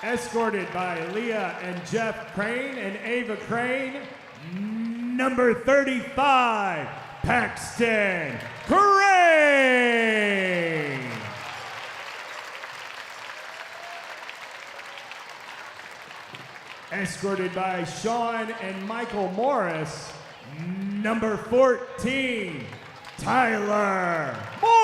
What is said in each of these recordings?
escorted by Leah and Jeff Crane and Ava Crane, number 35, Paxton Crane. Escorted by Sean and Michael Morris, number 14, Tyler Morris.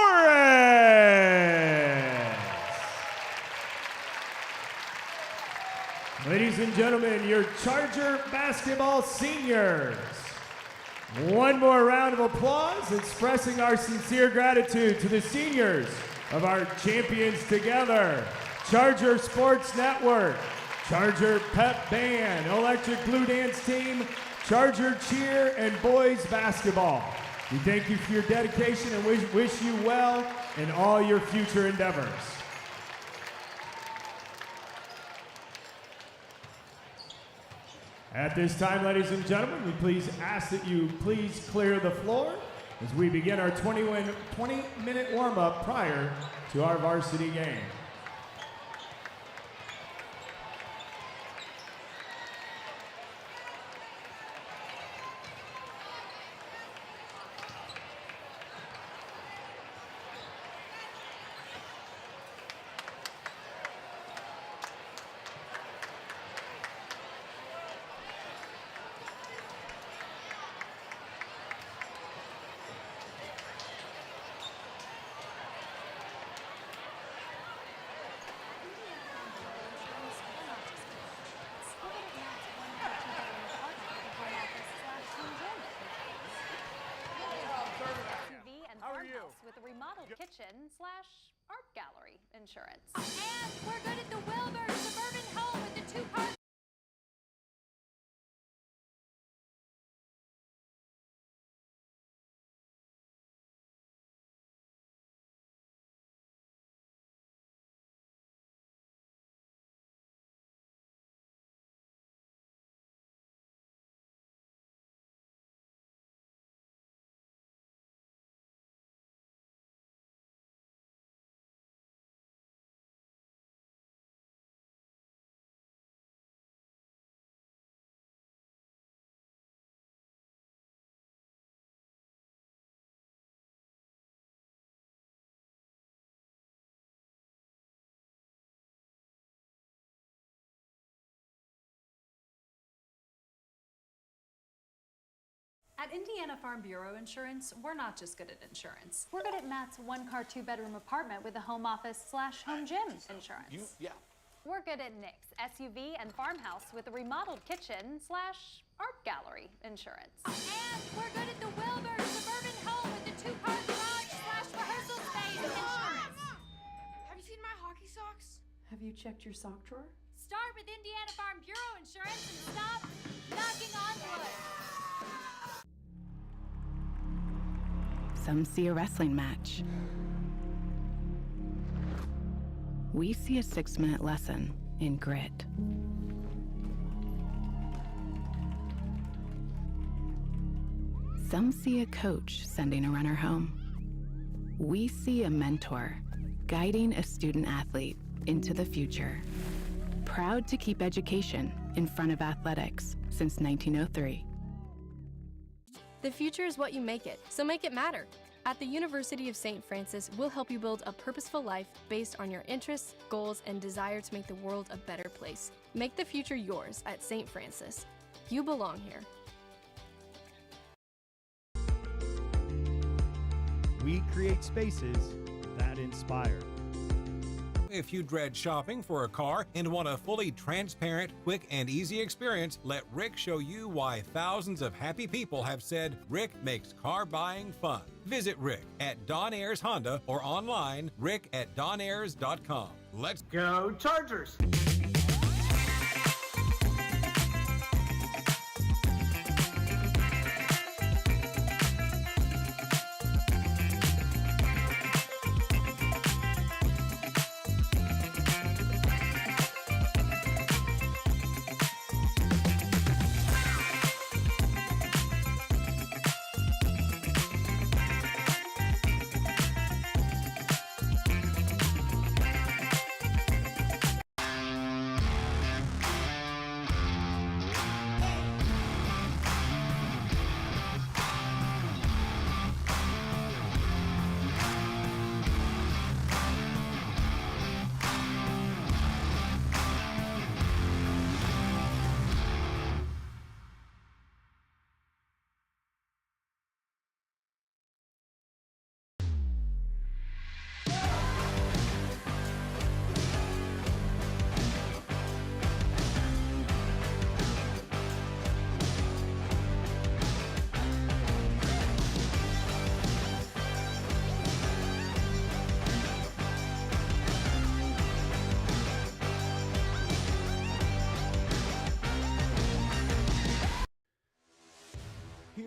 Ladies and gentlemen, your Charger basketball seniors. One more round of applause expressing our sincere gratitude to the seniors of our Champions Together, Charger Sports Network, Charger Pep Band, Electric Blue Dance Team, Charger Cheer, and Boys Basketball. We thank you for your dedication and wish you well in all your future endeavors. At this time, ladies and gentlemen, we please ask that you please clear the floor as we begin our 20-minute warm-up prior to our varsity game. With a remodeled kitchen/art gallery insurance. And we're good at the Wilbur Suburban Home with the 2-car. At Indiana Farm Bureau Insurance, we're not just good at insurance. We're good at Matt's 1-car, 2-bedroom apartment with a home office/home gym insurance. We're good at Nick's SUV and farmhouse with a remodeled kitchen/art gallery insurance. And we're good at the Wilbur Suburban Home with the 2-car garage/rehearsal space insurance. Have you seen my hockey socks? Have you checked your sock drawer? Start with Indiana Farm Bureau Insurance and stop knocking on wood. Some see a wrestling match. We see a 6-minute lesson in grit. Some see a coach sending a runner home. We see a mentor guiding a student athlete into the future. Proud to keep education in front of athletics since 1903. The future is what you make it, so make it matter. At the University of St. Francis, we'll help you build a purposeful life based on your interests, goals, and desire to make the world a better place. Make the future yours at St. Francis. You belong here. We create spaces that inspire. If you dread shopping for a car and want a fully transparent, quick, and easy experience, let Rick show you why thousands of happy people have said Rick makes car buying fun. Visit Rick at Don Ayers Honda or online, rick@donayers.com. Let's go Chargers!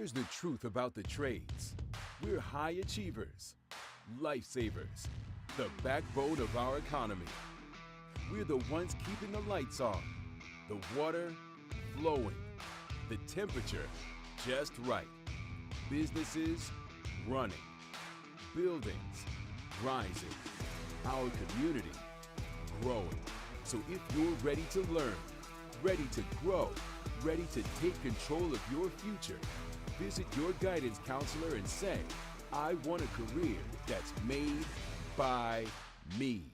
Here's the truth about the trades. We're high achievers, lifesavers, the backbone of our economy. We're the ones keeping the lights on, the water flowing, the temperature just right, businesses running, buildings rising, our community growing. So if you're ready to learn, ready to grow, ready to take control of your future, visit your guidance counselor and say, I want a career that's made by me.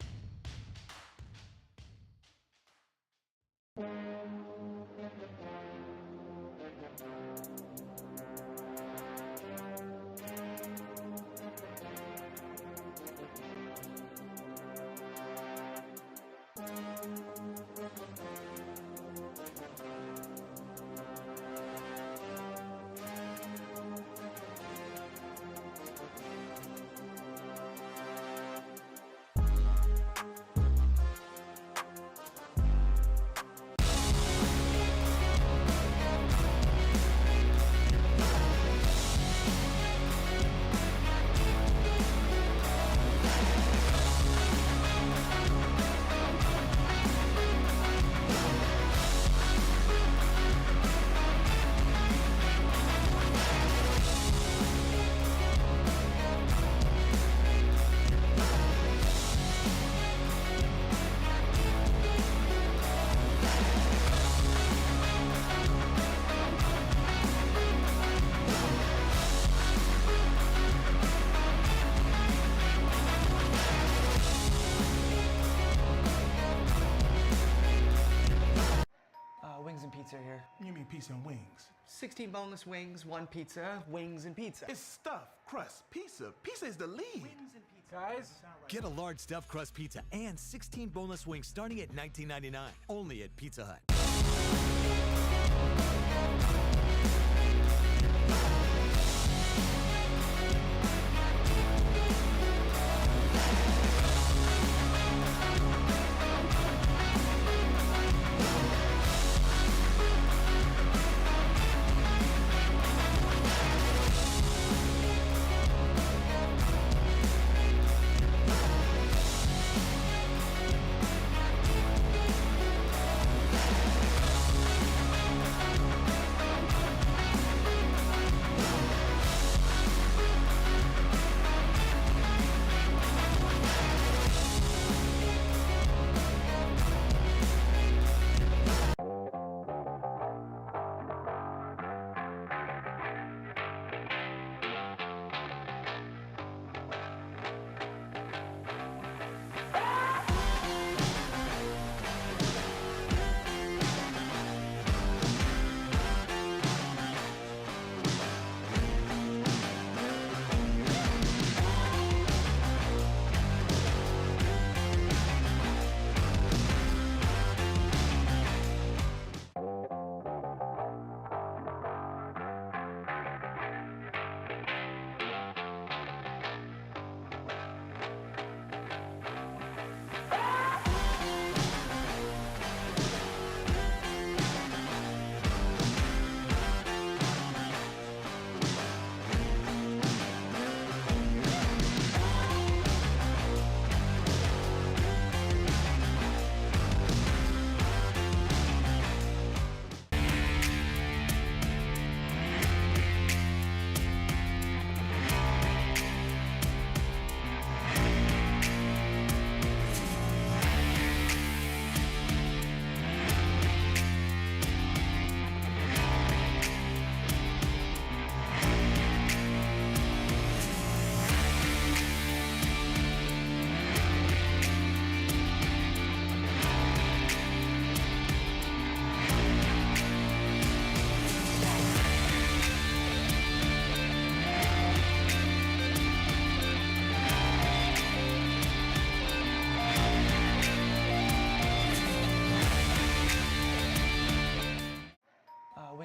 Wings and pizza here. You mean pizza and wings? 16 boneless wings, 1 pizza, wings and pizza. It's stuffed crust pizza. Pizza is the lead. Wings and pizza. Guys, get a large stuffed crust pizza and 16 boneless wings starting at $19.99. Only at Pizza Hut.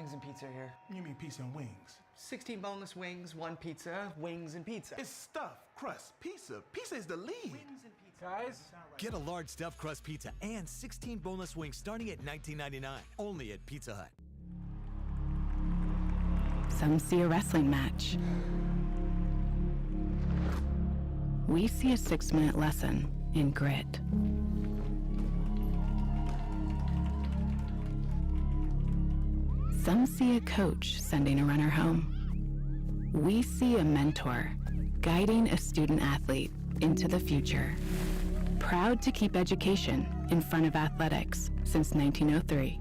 wings and pizza here. You mean pizza and wings? 16 boneless wings, 1 pizza, wings and pizza. It's stuffed crust pizza. Pizza is the lead. Wings and pizza. Guys, get a large stuffed crust pizza and 16 boneless wings starting at $19.99. Only at Pizza Hut. Some see a wrestling match. We see a 6-minute lesson in grit. Some see a coach sending a runner home. We see a mentor guiding a student athlete into the future. Proud to keep education in front of athletics since 1903.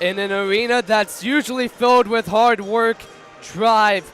in an arena that's usually filled with hard work, drive.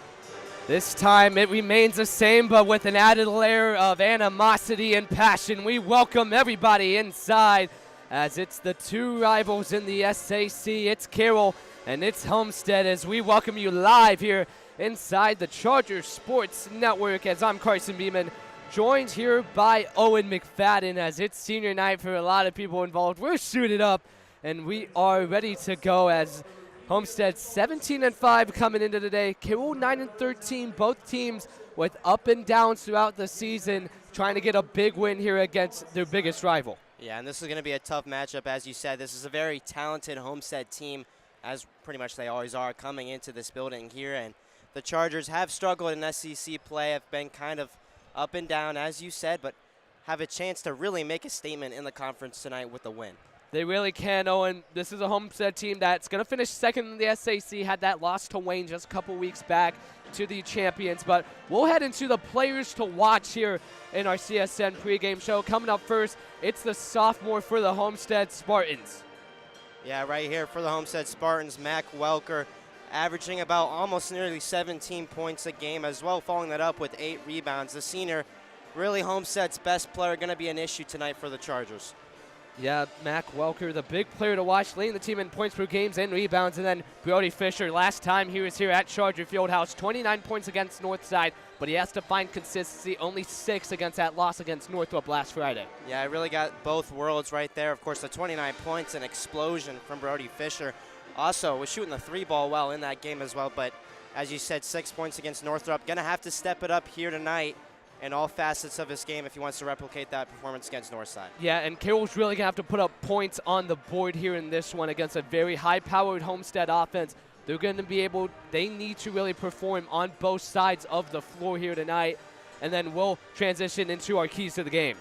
This time it remains the same, but with an added layer of animosity and passion. We welcome everybody inside as it's the two rivals in the SAC. It's Carroll and it's Homestead as we welcome you live here inside the Charger Sports Network as I'm Carson Beeman, joined here by Owen McFadden as it's senior night for a lot of people involved. We're suited up and we are ready to go as Homestead 17-5 coming into today. Carroll 9-13. Both teams with up and downs throughout the season, trying to get a big win here against their biggest rival. Yeah, and this is going to be a tough matchup, as you said. This is a very talented Homestead team, as pretty much they always are coming into this building here. And the Chargers have struggled in SEC play, have been kind of up and down, as you said, but have a chance to really make a statement in the conference tonight with the win. They really can, Owen. This is a Homestead team that's going to finish second in the SAC, had that loss to Wayne just a couple weeks back to the champions. But we'll head into the players to watch here in our CSN pregame show. Coming up first, it's the sophomore for the Homestead Spartans. Yeah, right here for the Homestead Spartans, Mac Welker, averaging about almost nearly 17 points a game as well, following that up with 8 rebounds. The senior, really Homestead's best player, going to be an issue tonight for the Chargers. Yeah, Mac Welker, the big player to watch, leading the team in points per games and rebounds. And then Brody Fisher, last time he was here at Charger Fieldhouse, 29 points against Northside, but he has to find consistency, only 6 against that loss against Northrop last Friday. Yeah, I really got both worlds right there. Of course, the 29 points, an explosion from Brody Fisher. Also, was shooting the 3-ball well in that game as well, but as you said, 6 points against Northrop. Going to have to step it up here tonight in all facets of his game if he wants to replicate that performance against Northside. Yeah, and Carroll's really going to have to put up points on the board here in this one against a very high-powered Homestead offense. They're going to be able, they need to really perform on both sides of the floor here tonight, and then we'll transition into our keys to the game.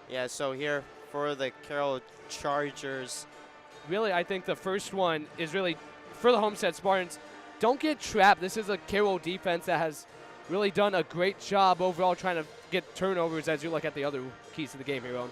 Yeah, so here for the Carroll Chargers. Really, I think the first one is really for the Homestead Spartans. Don't get trapped. This is a Carroll defense that has really done a great job overall trying to get turnovers as you look at the other keys to the game here, Owen.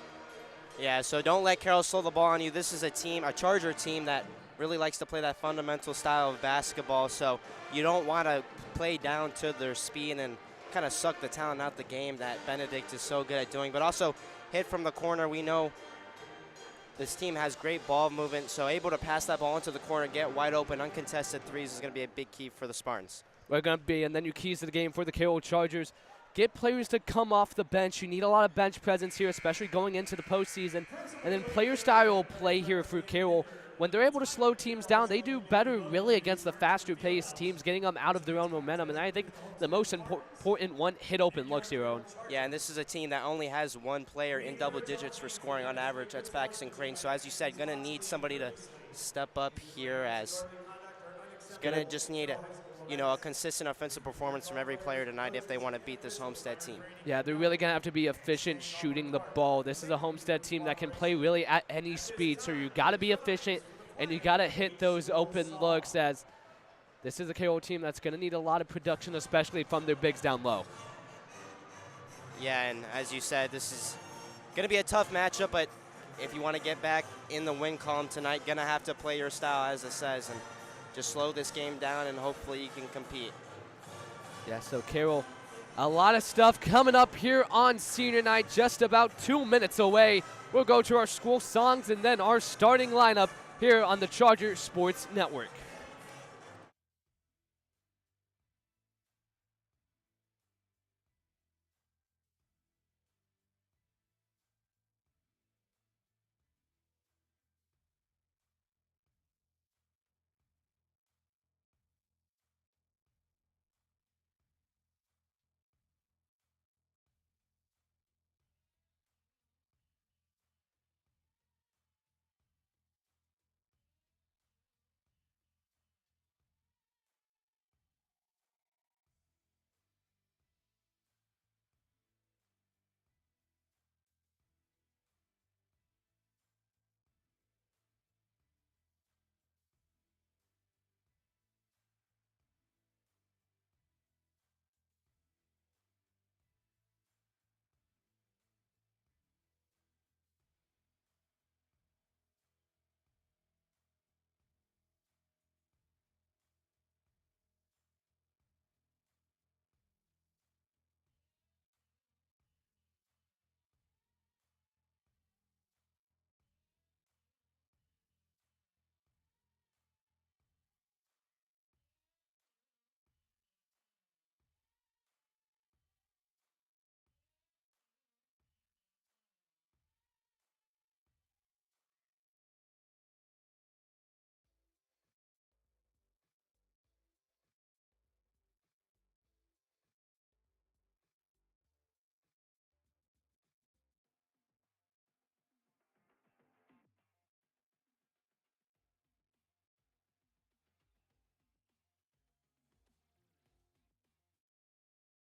Yeah, so don't let Carroll slow the ball on you. This is a team, a Charger team that really likes to play that fundamental style of basketball, so you don't want to play down to their speed and kind of suck the talent out the game that Benedict is so good at doing. But also hit from the corner. We know this team has great ball movement, so able to pass that ball into the corner, get wide open, uncontested threes is going to be a big key for the Spartans. We're going to be, and then your keys to the game for the Carroll Chargers. Get players to come off the bench. You need a lot of bench presence here, especially going into the postseason. And then player style play here for Carroll. When they're able to slow teams down, they do better really against the faster-paced teams, getting them out of their own momentum. And I think the most important one, hit open looks here, Owen. Yeah, and this is a team that only has one player in double digits for scoring on average. That's Paxton Crane. So as you said, going to need somebody to step up here as going to just need a consistent offensive performance from every player tonight if they want to beat this Homestead team. Yeah, they're really going to have to be efficient shooting the ball. This is a Homestead team that can play really at any speed, so you got to be efficient and you got to hit those open looks as this is a Carroll team that's going to need a lot of production, especially from their bigs down low. Yeah, and as you said, this is going to be a tough matchup, but if you want to get back in the win column tonight, going to have to play your style, as it says, and just slow this game down and hopefully you can compete. Yeah, so Carroll, a lot of stuff coming up here on senior night, just about 2 minutes away. We'll go to our school songs and then our starting lineup here on the Charger Sports Network.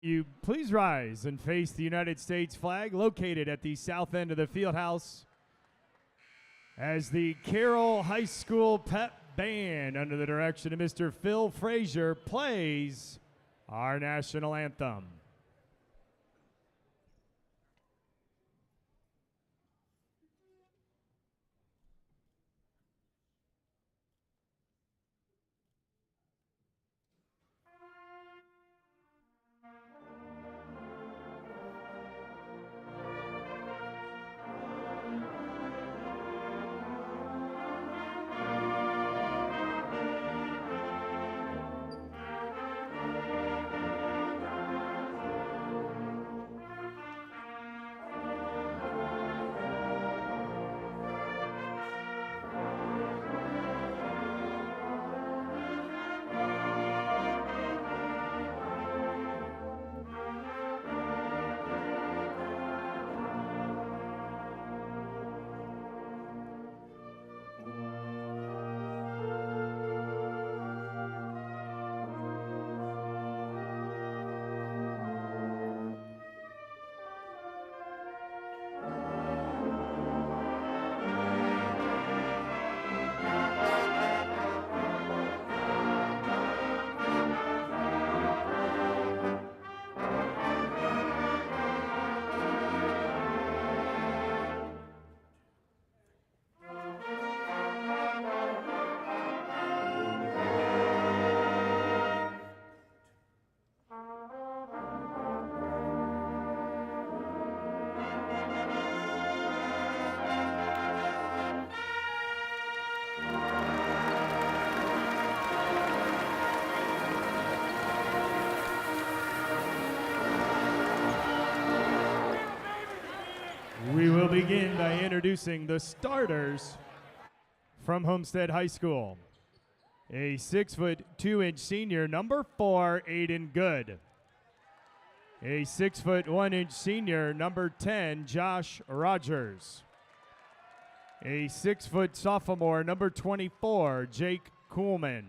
You please rise and face the United States flag located at the south end of the field house as the Carroll High School Pep Band, under the direction of Mr. Phil Frazier, plays our national anthem. We will begin by introducing the starters from Homestead High School. A 6'2" senior, number 4, Aiden Good. A 6'1" senior, number 10, Josh Rogers. A 6' sophomore, number 24, Jake Kuhlman.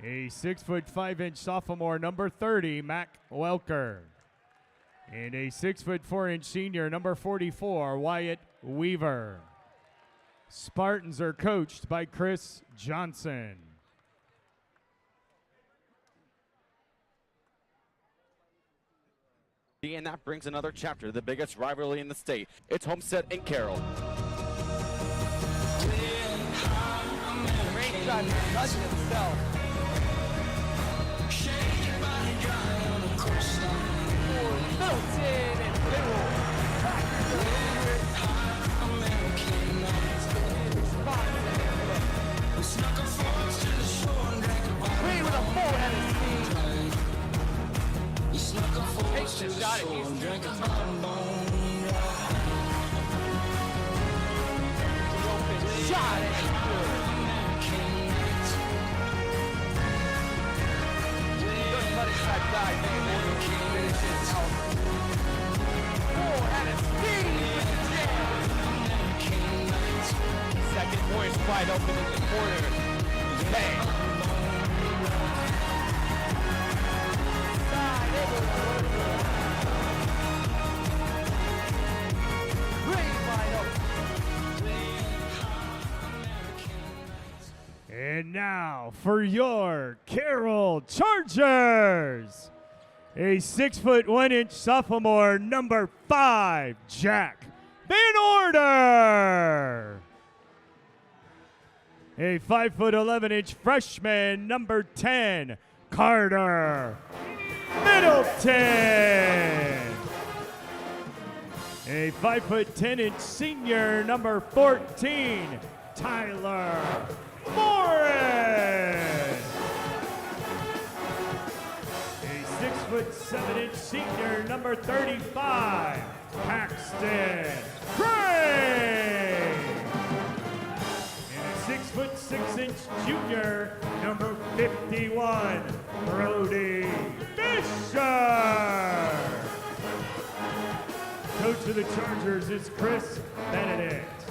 A 6'5" sophomore, number 30, Mac Welker. And a 6'4" senior, number 44, Wyatt Weaver. Spartans are coached by Chris Johnson. And that brings another chapter to the biggest rivalry in the state. It's Homestead and Carroll. Great shot, touching himself. Middleton and Carroll. Green with a four-headed steam. Takes the shot at Houston. Shot at Houston. Good money shot dive, man. Finishes out. Four-headed steam with the jam. Second point's wide open in the corner. Bang. And now for your Carroll Chargers, a 6'1" sophomore, number 5, Jack Van Order. A 5'11" freshman, number 10, Carter Middleton. A 5'10" senior, number 14, Tyler Morris. A 6'7" senior, number 35, Paxton Gray. And a 6'6" junior, number 51, Brody Fisher. Coach of the Chargers is Chris Benedict.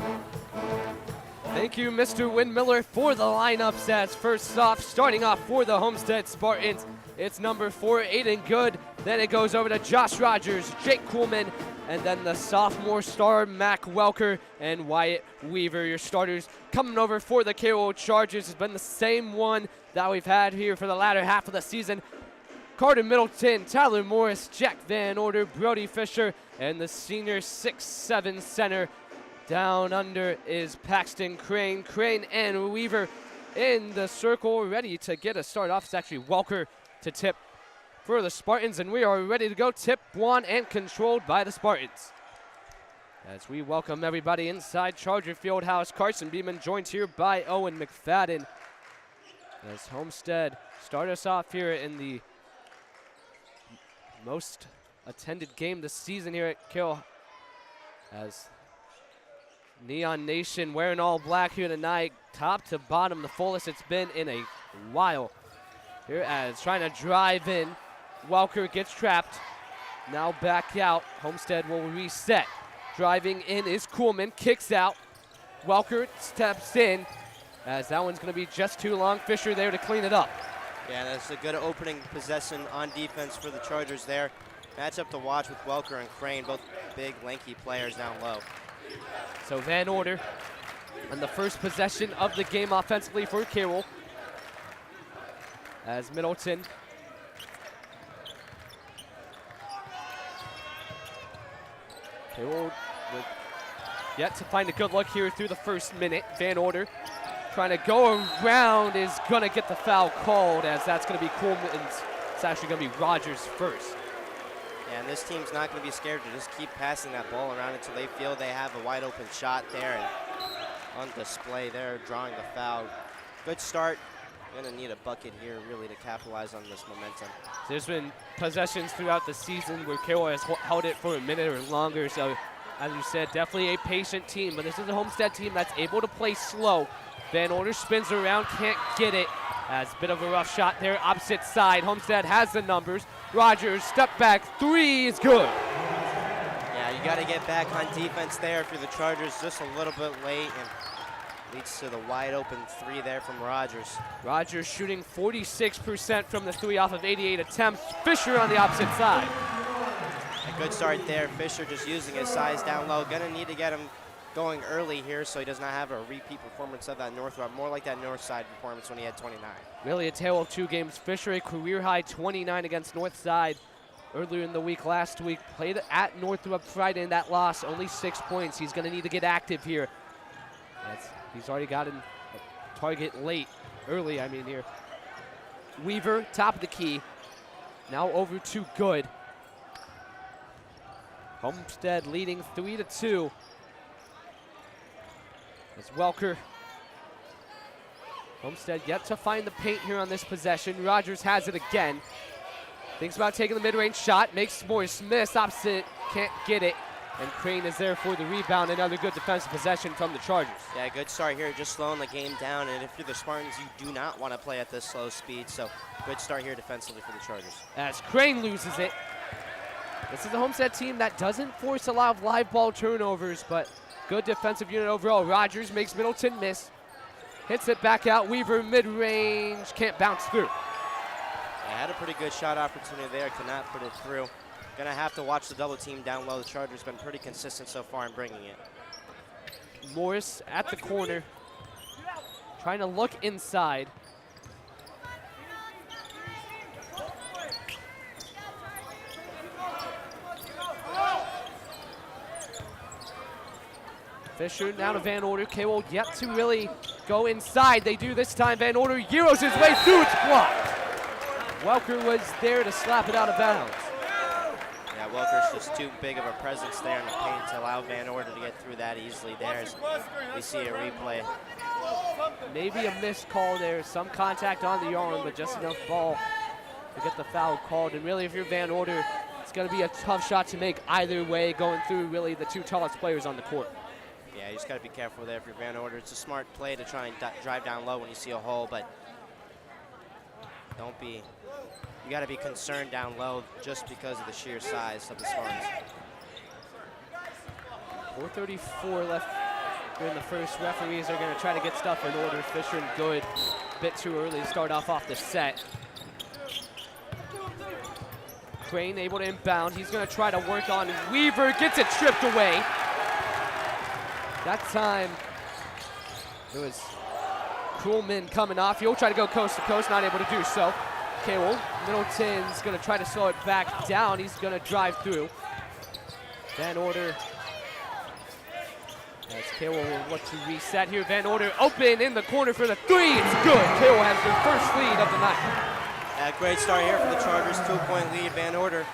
They Thank you, Mr. Windmiller, for the lineups. As first off, starting off for the Homestead Spartans, it's number 4, Aiden Good. Then it goes over to Josh Rogers, Jake Kuhlman, and then the sophomore star, Mac Welker and Wyatt Weaver. Your starters coming over for the Carroll Chargers has been the same one that we've had here for the latter half of the season. Carter Middleton, Tyler Morris, Jack Van Order, Brody Fisher, and the senior 6'7" center. Down under is Paxton Crane. Crane and Weaver in the circle, ready to get a start off. It's actually Welker to tip for the Spartans, and we are ready to go. Tip won and controlled by the Spartans. As we welcome everybody inside Charger Fieldhouse, Carson Beeman joined here by Owen McFadden. As Homestead start us off here in the most attended game this season here at Carroll, as Neon Nation wearing all black here tonight, top to bottom, the fullest it's been in a while. Here as trying to drive in, Welker gets trapped, now back out. Homestead will reset. Driving in is Kuhlman, kicks out. Welker steps in, as that one's gonna be just too long. Fisher there to clean it up. Yeah, that's a good opening possession on defense for the Chargers there. Matchup to watch with Welker and Crane, both big, lanky players down low. So Van Order on the first possession of the game offensively for Carroll. As Middleton Carroll with yet to find a good look here through the first minute. Van Order trying to go around, is gonna get the foul called, as that's gonna be Kuhlman's. It's actually gonna be Rogers first. Yeah, and this team's not going to be scared to just keep passing that ball around until they feel they have a wide open shot there. And on display there, drawing the foul. Good start. Going to need a bucket here really to capitalize on this momentum. There's been possessions throughout the season where Carroll has held it for a minute or longer. So, as you said, definitely a patient team. But this is a Homestead team that's able to play slow. Van Order spins around, can't get it. As a bit of a rough shot there, opposite side. Homestead has the numbers. Rogers, step back, 3 is good. Yeah, you got to get back on defense there if you're the Chargers, just a little bit late, and leads to the wide open 3 there from Rogers. Rogers shooting 46% from the 3 off of 88 attempts. Fisher on the opposite side. A good start there. Fisher just using his size down low. Gonna need to get him going early here so he does not have a repeat performance of that north route, more like that north side performance when he had 29. Really a tale of 2 games. Fisher a career high 29 against North Side earlier in the week. Last week played at Northrop Friday in that loss, only 6 points. He's gonna need to get active here. He's already gotten a target late, early I mean here. Weaver, top of the key. Now over to Good. Homestead leading 3-2. As Welker. Homestead yet to find the paint here on this possession. Rogers has it again. Thinks about taking the mid-range shot. Makes Morris miss. Opposite. Can't get it. And Crane is there for the rebound. Another good defensive possession from the Chargers. Yeah, good start here. Just slowing the game down. And if you're the Spartans, you do not want to play at this slow speed. So good start here defensively for the Chargers. As Crane loses it. This is a Homestead team that doesn't force a lot of live ball turnovers, but good defensive unit overall. Rogers makes Middleton miss. Hits it back out. Weaver mid-range. Can't bounce through. Yeah, had a pretty good shot opportunity there. Could not put it through. Gonna have to watch the double team down low. The Chargers been pretty consistent so far in bringing it. Morris at the corner. Trying to look inside. Fisher now to Van Order. Carroll yet to really go inside. They do this time. Van Order Euros his way through. It's blocked. Welker was there to slap it out of bounds. Yeah, Welker's just too big of a presence there in the paint to allow Van Order to get through that easily there. As we see a replay. Maybe a missed call there. Some contact on the arm, but just enough ball to get the foul called. And really, if you're Van Order, it's going to be a tough shot to make either way, going through really the 2 tallest players on the court. Yeah, you just got to be careful there if you're Van Order. It's a smart play to try and drive down low when you see a hole, but don't be. You got to be concerned down low just because of the sheer size of the Spartans. 4:34 left Here in the first, referees are going to try to get stuff in order. Fisher and Good, a bit too early to start off the set. Crane able to inbound. He's going to try to work on Weaver. Gets it stripped away. That time, it was Kuhlman coming off. He'll try to go coast to coast, not able to do so. Carroll, Middleton's going to try to slow it back down. He's going to drive through. Van Order. As Carroll will look to reset here. Van Order open in the corner for the three. It's good. Carroll has their first lead of the night. Great start here for the Chargers. 2-point lead. Van Order.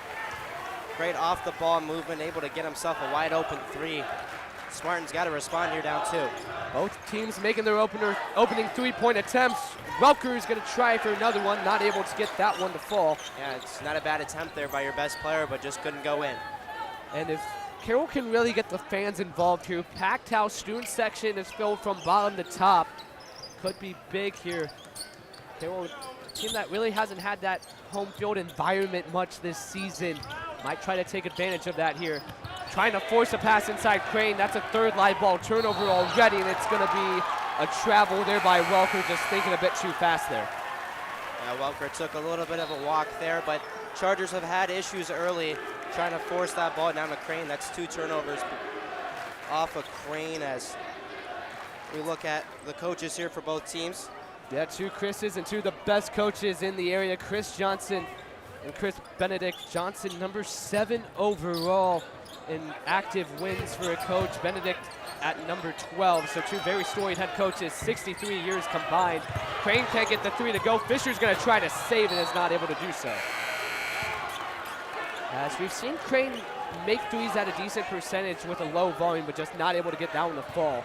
Great off the ball movement, able to get himself a wide open three. Spartans got to respond here down 2. Both teams making their opening 3-point attempts. Welker is going to try for another one, not able to get that one to fall. Yeah, it's not a bad attempt there by your best player, but just couldn't go in. And if Carroll can really get the fans involved here, packed house student section is filled from bottom to top. Could be big here. Carroll, a team that really hasn't had that home field environment much this season, might try to take advantage of that here. Trying to force a pass inside Crane. That's a third live ball turnover already, and it's going to be a travel there by Welker, just thinking a bit too fast there. Yeah, Welker took a little bit of a walk there, but Chargers have had issues early trying to force that ball down to Crane. That's 2 turnovers off of Crane as we look at the coaches here for both teams. Yeah, 2 Chris's and 2 of the best coaches in the area. Chris Johnson and Chris Benedict. Johnson, number 7 overall in active wins for a coach. Benedict at number 12, so 2 very storied head coaches, 63 years combined. Crane can't get the 3 to go. Fisher's going to try to save and is not able to do so. As we've seen Crane make threes at a decent percentage with a low volume, but just not able to get that one to fall.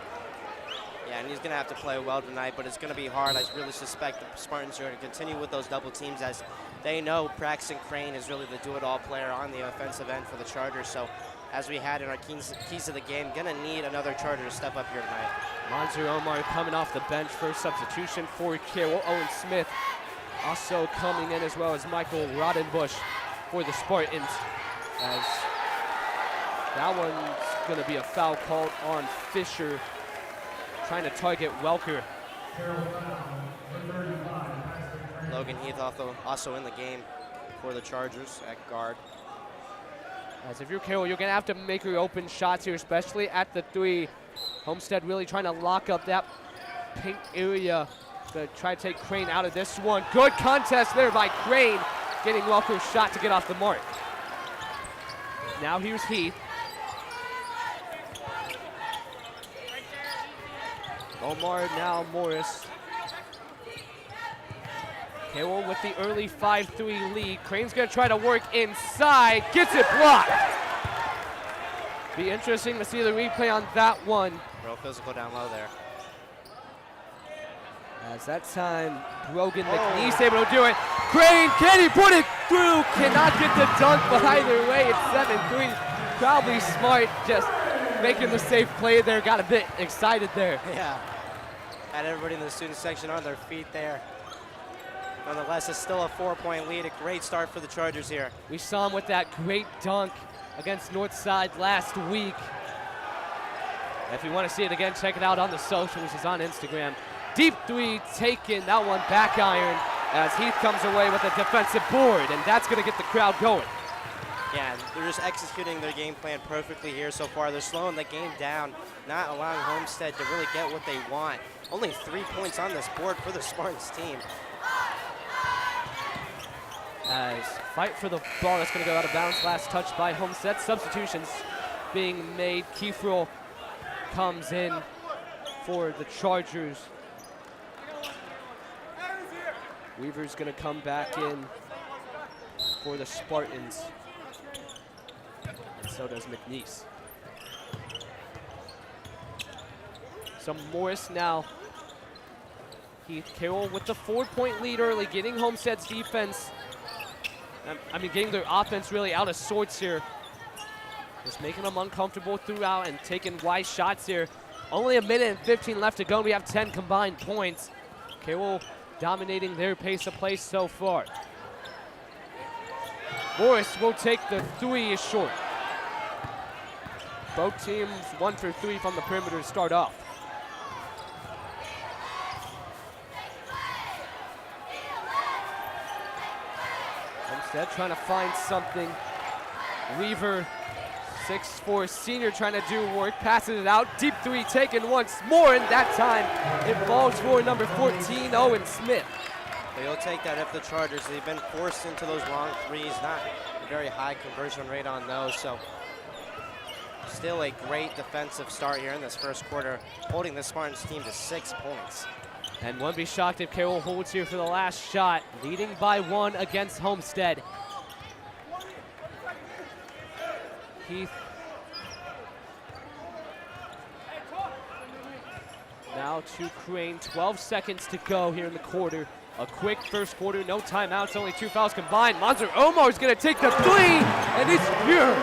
Yeah, and he's going to have to play well tonight, but it's going to be hard. I really suspect the Spartans are going to continue with those double teams as they know Braxton Crane is really the do-it-all player on the offensive end for the Chargers. So as we had in our keys of the game, going to need another Charger to step up here tonight. Monzer Omar coming off the bench for substitution for Carroll. Owen Smith also coming in, as well as Michael Rodenbush for the Spartans. As that one's going to be a foul called on Fisher, trying to target Welker. Logan Heath also in the game for the Chargers at guard. As if you're Carroll, you're going to have to make your open shots here, especially at the 3. Homestead really trying to lock up that pink area to try to take Crane out of this one. Good contest there by Crane, getting Welker's shot to get off the mark. Now here's Heath. Omar, now Morris. Carroll with the early 5-3 lead. Crane's going to try to work inside. Gets it blocked. Be interesting to see the replay on that one. Real physical down low there. As that time, Brogan McNeese able to do it. Crane, can he put it through? Cannot get the dunk, but either way, it's 7-3. Probably smart, just making the safe play there. Got a bit excited there. Yeah. Had everybody in the student section on their feet there. Nonetheless, it's still a 4-point lead. A great start for the Chargers here. We saw him with that great dunk against Northside last week. If you want to see it again, check it out on the socials. It's on Instagram. Deep 3 taken, that one back iron as Heath comes away with a defensive board, and that's going to get the crowd going. Yeah, they're just executing their game plan perfectly here so far. They're slowing the game down, not allowing Homestead to really get what they want. Only 3 points on this board for the Spartans team. As fight for the ball, that's going to go out of bounds. Last touch by Homestead. Substitutions being made. Kieferl comes in for the Chargers. Weaver's going to come back in for the Spartans. And so does McNeese. So Morris now. Heath Carroll with the 4-point lead early, getting Homestead's defense. Getting their offense really out of sorts here. Just making them uncomfortable throughout and taking wise shots here. Only a minute and 15 left to go. We have 10 combined points. Carroll dominating their pace of play so far. Morris will take the 3 is short. Both teams 1 for 3 from the perimeter to start off. Homestead trying to find something. Weaver, 6'4" senior, trying to do work, passes it out. Deep three taken once more, and that time it falls for number 14, Owen Smith. They'll take that if the Chargers, they've been forced into those long threes, not a very high conversion rate on those, so still a great defensive start here in this first quarter, holding the Spartans team to 6 points. And wouldn't be shocked if Carroll holds here for the last shot, leading by 1 against Homestead. Heath. Now to Crane, 12 seconds to go here in the quarter. A quick first quarter, no timeouts, only 2 fouls combined. Monzer Omar's gonna take the 3, and it's pure.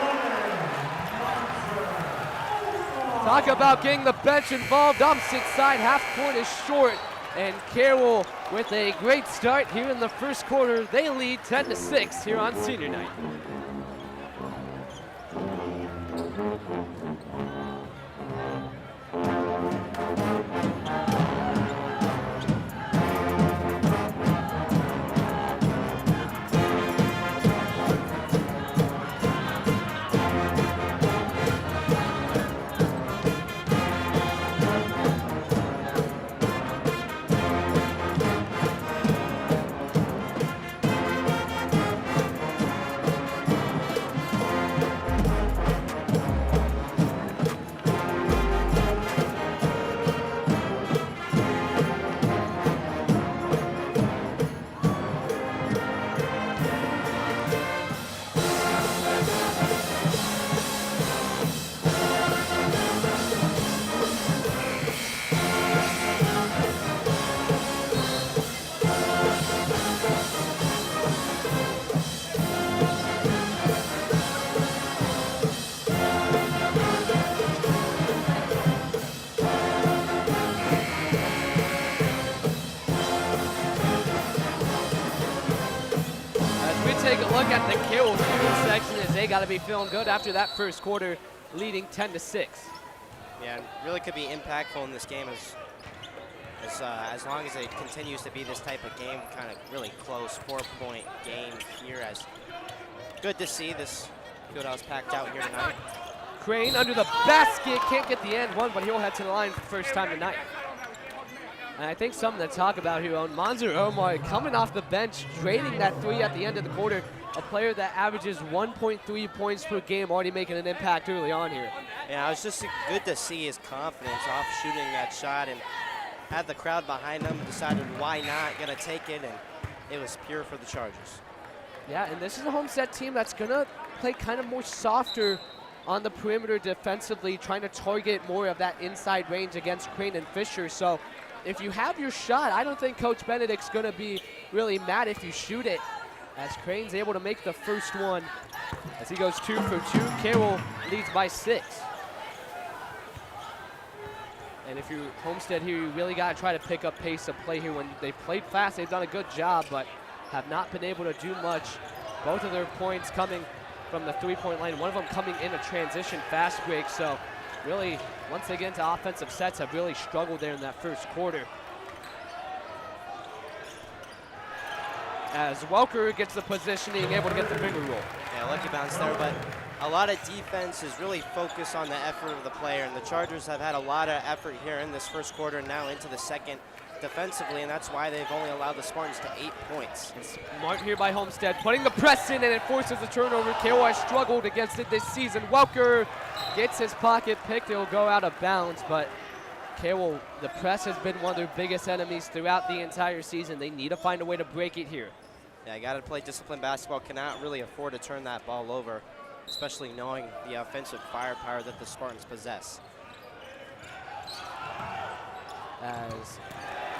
Talk about getting the bench involved. Opposite side, half court is short. And Carroll with a great start here in the first quarter. They lead 10-6 here on senior night. Take a look at the Carroll student section as they got to be feeling good after that first quarter, leading 10-6. Yeah, and really could be impactful in this game as long as it continues to be this type of game, kind of really close 4-point game here. As good to see this fieldhouse packed out here tonight. Crane under the basket, can't get the end one, but he'll head to the line for the first time tonight. And I think something to talk about here on Monzer Omar coming off the bench, draining that 3 at the end of the quarter. A player that averages 1.3 points per game, already making an impact early on here. Yeah, it was just good to see his confidence off shooting that shot, and had the crowd behind him, decided why not, gonna take it, and it was pure for the Chargers. Yeah, and this is a Homestead team that's gonna play kind of more softer on the perimeter defensively, trying to target more of that inside range against Crane and Fisher. So if you have your shot, I don't think Coach Benedict's going to be really mad if you shoot it, as Crane's able to make the first one as he goes 2 for 2. Carroll leads by 6. And if you're Homestead here, you really got to try to pick up pace of play here. When they played fast, they've done a good job, but have not been able to do much. Both of their points coming from the 3-point line, one of them coming in a transition fast break. So really, once they get into offensive sets, have really struggled there in that first quarter. As Welker gets the positioning, able to get the finger roll. Yeah, lucky bounce there, but a lot of defense is really focused on the effort of the player, and the Chargers have had a lot of effort here in this first quarter, now into the second defensively, and that's why they've only allowed the Spartans to 8 points. It's smart here by Homestead, putting the press in, and it forces a turnover. Carroll has struggled against it this season. Welker gets his pocket picked. It'll go out of bounds, but Carroll, the press has been one of their biggest enemies throughout the entire season. They need to find a way to break it here. Yeah, got to play disciplined basketball. Cannot really afford to turn that ball over, especially knowing the offensive firepower that the Spartans possess. As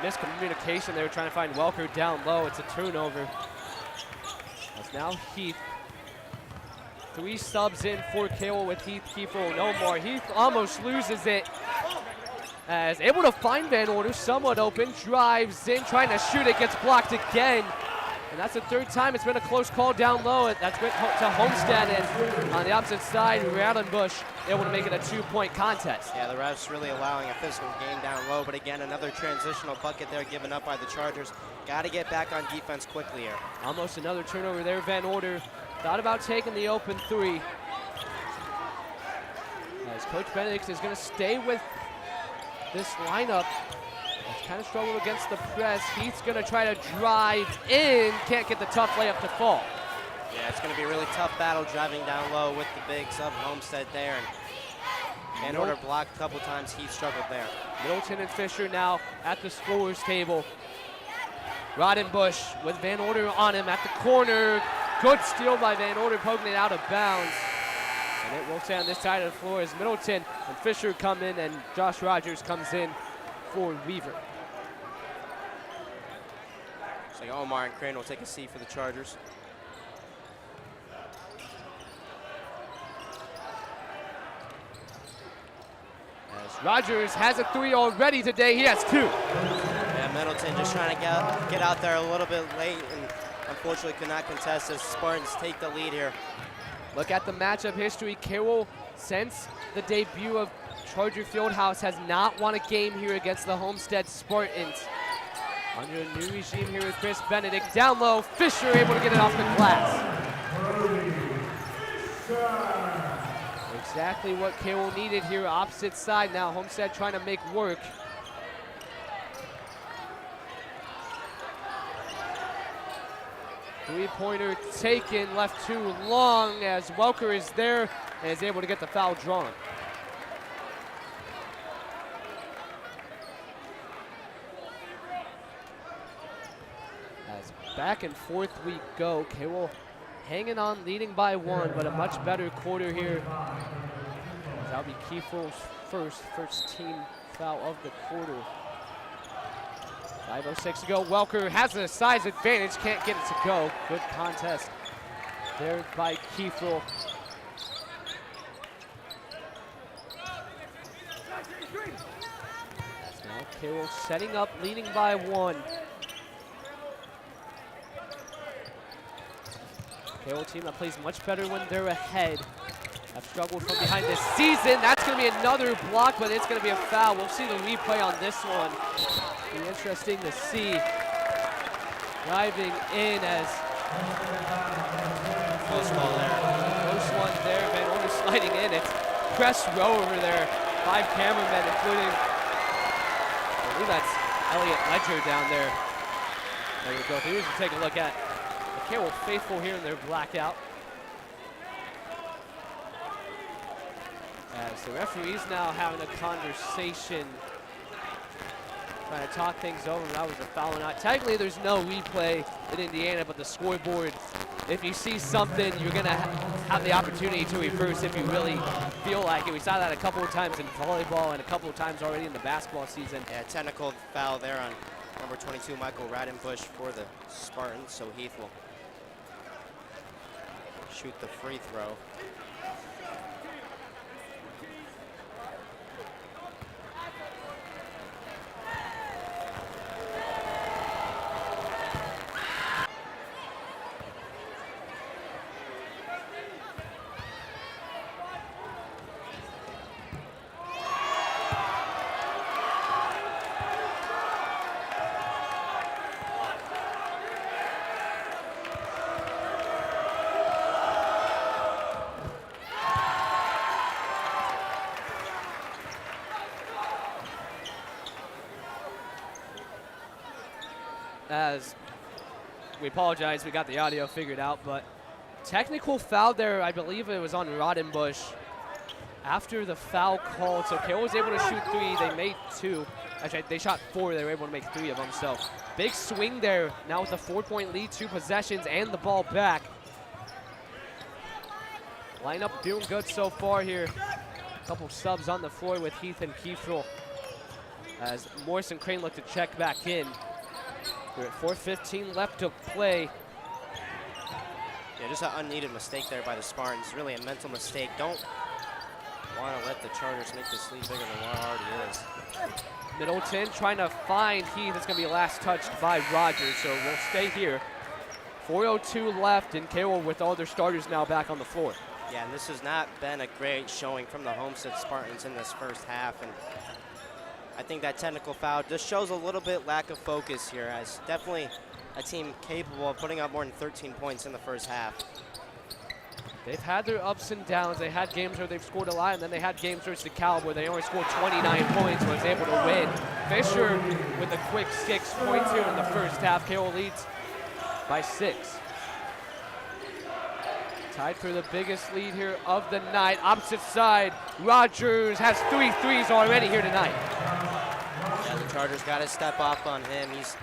miscommunication, they were trying to find Welker down low. It's a turnover. As now Heath. 3 subs in for Carroll with Heath, Kiefer, no more. Heath almost loses it. As able to find Van Order, somewhat open, drives in, trying to shoot it, gets blocked again. And that's the third time it's been a close call down low. That's went to Homestead, and on the opposite side, Radenbush able to make it a 2-point contest. Yeah, the refs really allowing a physical game down low, but again, another transitional bucket there given up by the Chargers. Got to get back on defense quickly here. Almost another turnover there. Van Order thought about taking the open three. As Coach Benedict is going to stay with this lineup. It's kind of struggled against the press. Heath's going to try to drive in. Can't get the tough layup to fall. Yeah, it's going to be a really tough battle driving down low with the bigs of Homestead there. And Van Order blocked a couple times. Heath struggled there. Middleton and Fisher now at the scorer's table. Rodenbush with Van Order on him at the corner. Good steal by Van Order, poking it out of bounds. And it will stay on this side of the floor as Middleton and Fisher come in, and Josh Rogers comes in for Weaver. So Omar and Crane will take a seat for the Chargers. As Rogers has a three already today, he has two. Yeah, Middleton just trying to get out there a little bit late, and unfortunately could not contest as Spartans take the lead here. Look at the matchup history. Carroll, since the debut of Charger Fieldhouse, has not won a game here against the Homestead Spartans. Under a new regime here with Chris Benedict. Down low, Fisher able to get it off the glass. Exactly what Carroll needed here, opposite side now. Homestead trying to make work. Three-pointer taken, left too long as Welker is there and is able to get the foul drawn. As back and forth we go. Carroll hanging on, leading by one, but a much better quarter here. That'll be Kiefel's first team foul of the quarter. 5:06 to go. Welker has a size advantage, can't get it to go. Good contest there by Kiefel. Now Carroll setting up, leading by one. Carroll team that plays much better when they're ahead. Have struggled from behind this season. That's going to be another block, but it's going to be a foul. We'll see the replay on this one. Be interesting to see. Driving in as close ball there. Close one there. Van Order sliding in. It's press row over there. 5 cameramen, including, I believe that's Elliot Ledger down there. There we go. Here's to take a look at the Carroll faithful here in their blackout. As the referee's now having a conversation, trying to talk things over. That was a foul or not. Technically, there's no replay in Indiana, but the scoreboard, if you see something, you're going to have the opportunity to reverse if you really feel like it. We saw that a couple of times in volleyball and a couple of times already in the basketball season. Yeah, technical foul there on number 22, Michael Radenbush, for the Spartans, so Heath will shoot the free throw. As we apologize, we got the audio figured out, but technical foul there, I believe it was on Rodenbush after the foul called. So Carroll was able to shoot 3, they made 2. Actually, they shot 4, they were able to make 3 of them. So big swing there, now with a 4-point lead, 2 possessions and the ball back. Lineup doing good so far here. A couple subs on the floor with Heath and Kiefel as Morris and Crane look to check back in. We're at 4:15 left to play. Yeah, just an unneeded mistake there by the Spartans. Really a mental mistake. Don't want to let the Chargers make this lead bigger than what it already is. Middleton trying to find Heath. It's going to be last touched by Rogers, so we'll stay here. 4:02 left, and Carroll with all their starters now back on the floor. Yeah, and this has not been a great showing from the Homestead Spartans in this first half, and I think that technical foul just shows a little bit lack of focus here, as definitely a team capable of putting up more than 13 points in the first half. They've had their ups and downs. They had games where they've scored a lot, and then they had games versus DeKalb where they only scored 29 points and was able to win. Fisher with a quick 6 points here in the first half. Carroll leads by 6. Tied for the biggest lead here of the night. Opposite side, Rogers has 3 threes already here tonight. Yeah, the Chargers got to step up on him. He's,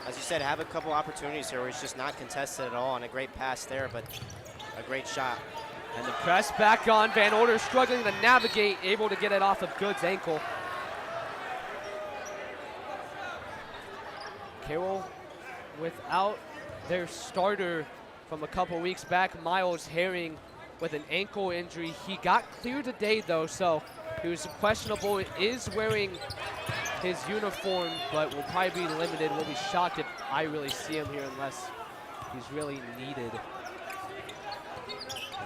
as you said, have a couple opportunities here where he's just not contested at all, and a great pass there, but a great shot. And the press back on. Van Order struggling to navigate, able to get it off of Good's ankle. Carroll without their starter from a couple weeks back, Miles Herring, with an ankle injury. He got cleared today though, so he was questionable. Is wearing his uniform, but will probably be limited. We'll be shocked if I really see him here unless he's really needed.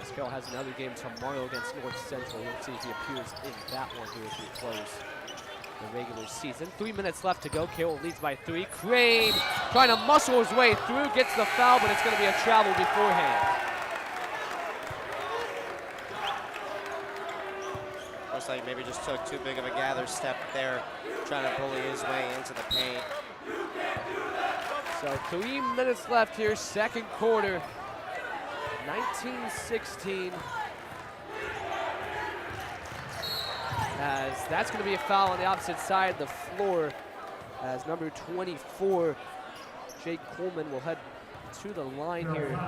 As Carroll has another game tomorrow against North Central. We'll see if he appears in that one here as we close the regular season. 3 minutes left to go. Carroll leads by 3. Crane trying to muscle his way through, gets the foul, but it's going to be a travel beforehand. Looks like maybe just took too big of a gather step there, trying to bully his way into the paint. So 3 minutes left here, second quarter. 19-16. As that's going to be a foul on the opposite side of the floor, as number 24, Jake Coleman, will head to the line here.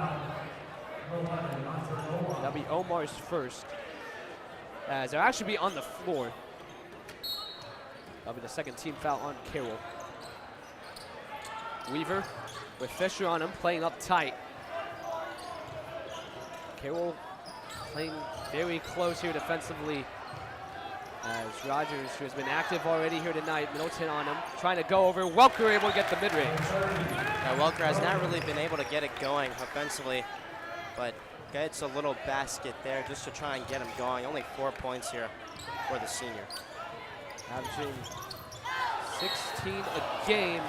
That'll be Omar's first, as they'll actually be on the floor. That'll be the second team foul on Carroll. Weaver with Fisher on him, playing up tight. Carroll playing very close here defensively, as Rogers, who has been active already here tonight, Middleton on him, trying to go over. Welker able to get the mid-range. Yeah, Welker has not really been able to get it going offensively, but gets a little basket there just to try and get him going. Only 4 points here for the senior. Averaging 16 a game,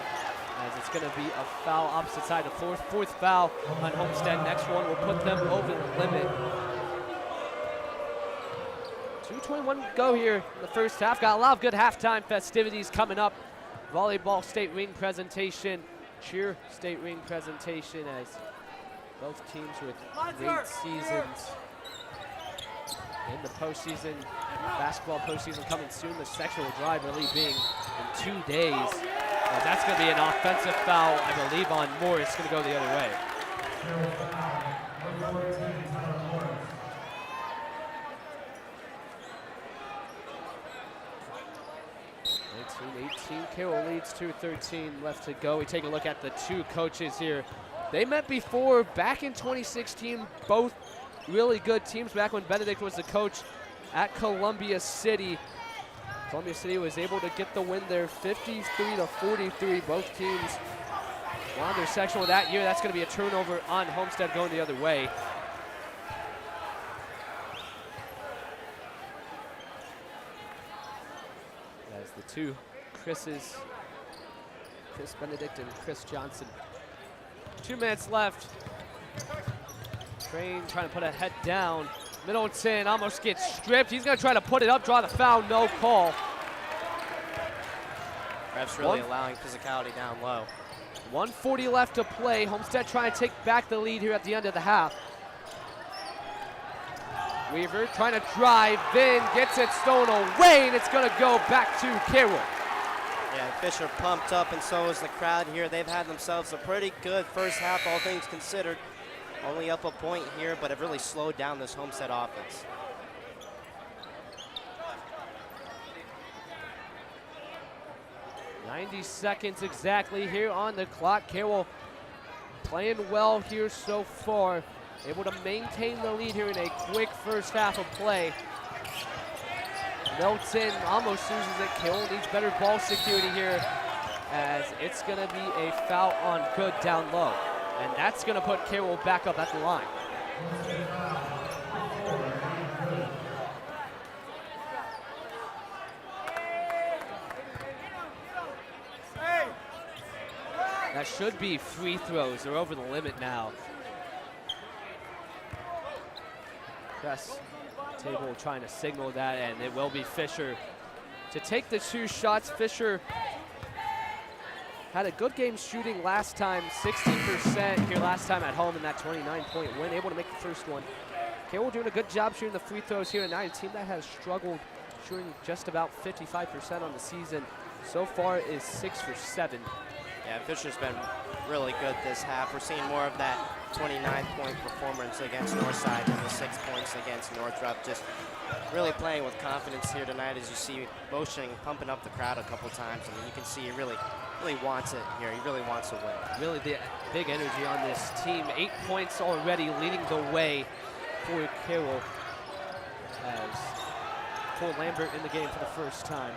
as it's going to be a foul opposite side of the floor. Fourth foul on Homestead. Next one will put them over the limit. 2:21 to go here in the first half. Got a lot of good halftime festivities coming up. Volleyball state ring presentation, cheer state ring presentation, as both teams with great seasons in the postseason. Basketball postseason coming soon. The sectional drive really being in 2 days. That's going to be an offensive foul, I believe, on Moore. It's going to go the other way. 19-18, Carroll leads 2:13 left to go. We take a look at the two coaches here. They met before back in 2016, both really good teams back when Benedict was the coach at Columbia City. Columbia City was able to get the win there, 53-43. Both teams won their sectional that year. That's going to be a turnover on Homestead going the other way. As the two Chris's, Chris Benedict and Chris Johnson. 2 minutes left. Train trying to put a head down. Middleton almost gets stripped. He's going to try to put it up, draw the foul, no call. Refs really allowing physicality down low. 1:40 left to play. Homestead trying to take back the lead here at the end of the half. Weaver trying to drive, then gets it stolen away, and it's going to go back to Carroll. Yeah, Fisher pumped up, and so is the crowd here. They've had themselves a pretty good first half, all things considered. Only up a point here, but have really slowed down this Homestead offense. .90 seconds exactly here on the clock. Carroll playing well here so far. Able to maintain the lead here in a quick first half of play. Milton almost loses it. Carroll needs better ball security here, as it's going to be a foul on Good down low. And that's going to put Carroll back up at the line. That should be free throws. They're over the limit now. Press table trying to signal that, and it will be Fisher to take the 2 shots. Fisher had a good game shooting last time, 60% here last time at home in that 29-point win, able to make the first one. Carroll doing a good job shooting the free throws here tonight, a team that has struggled shooting just about 55% on the season. So far is 6 for 7. Yeah, Fisher's been really good this half. We're seeing more of that 29-point performance against Northside and the 6 points against Northrop. Just really playing with confidence here tonight, as you see motioning, pumping up the crowd a couple times. I mean, you can see he really wants it here. He really wants to win. Really the big energy on this team. 8 points already leading the way for Carroll as Cole Lambert in the game for the first time.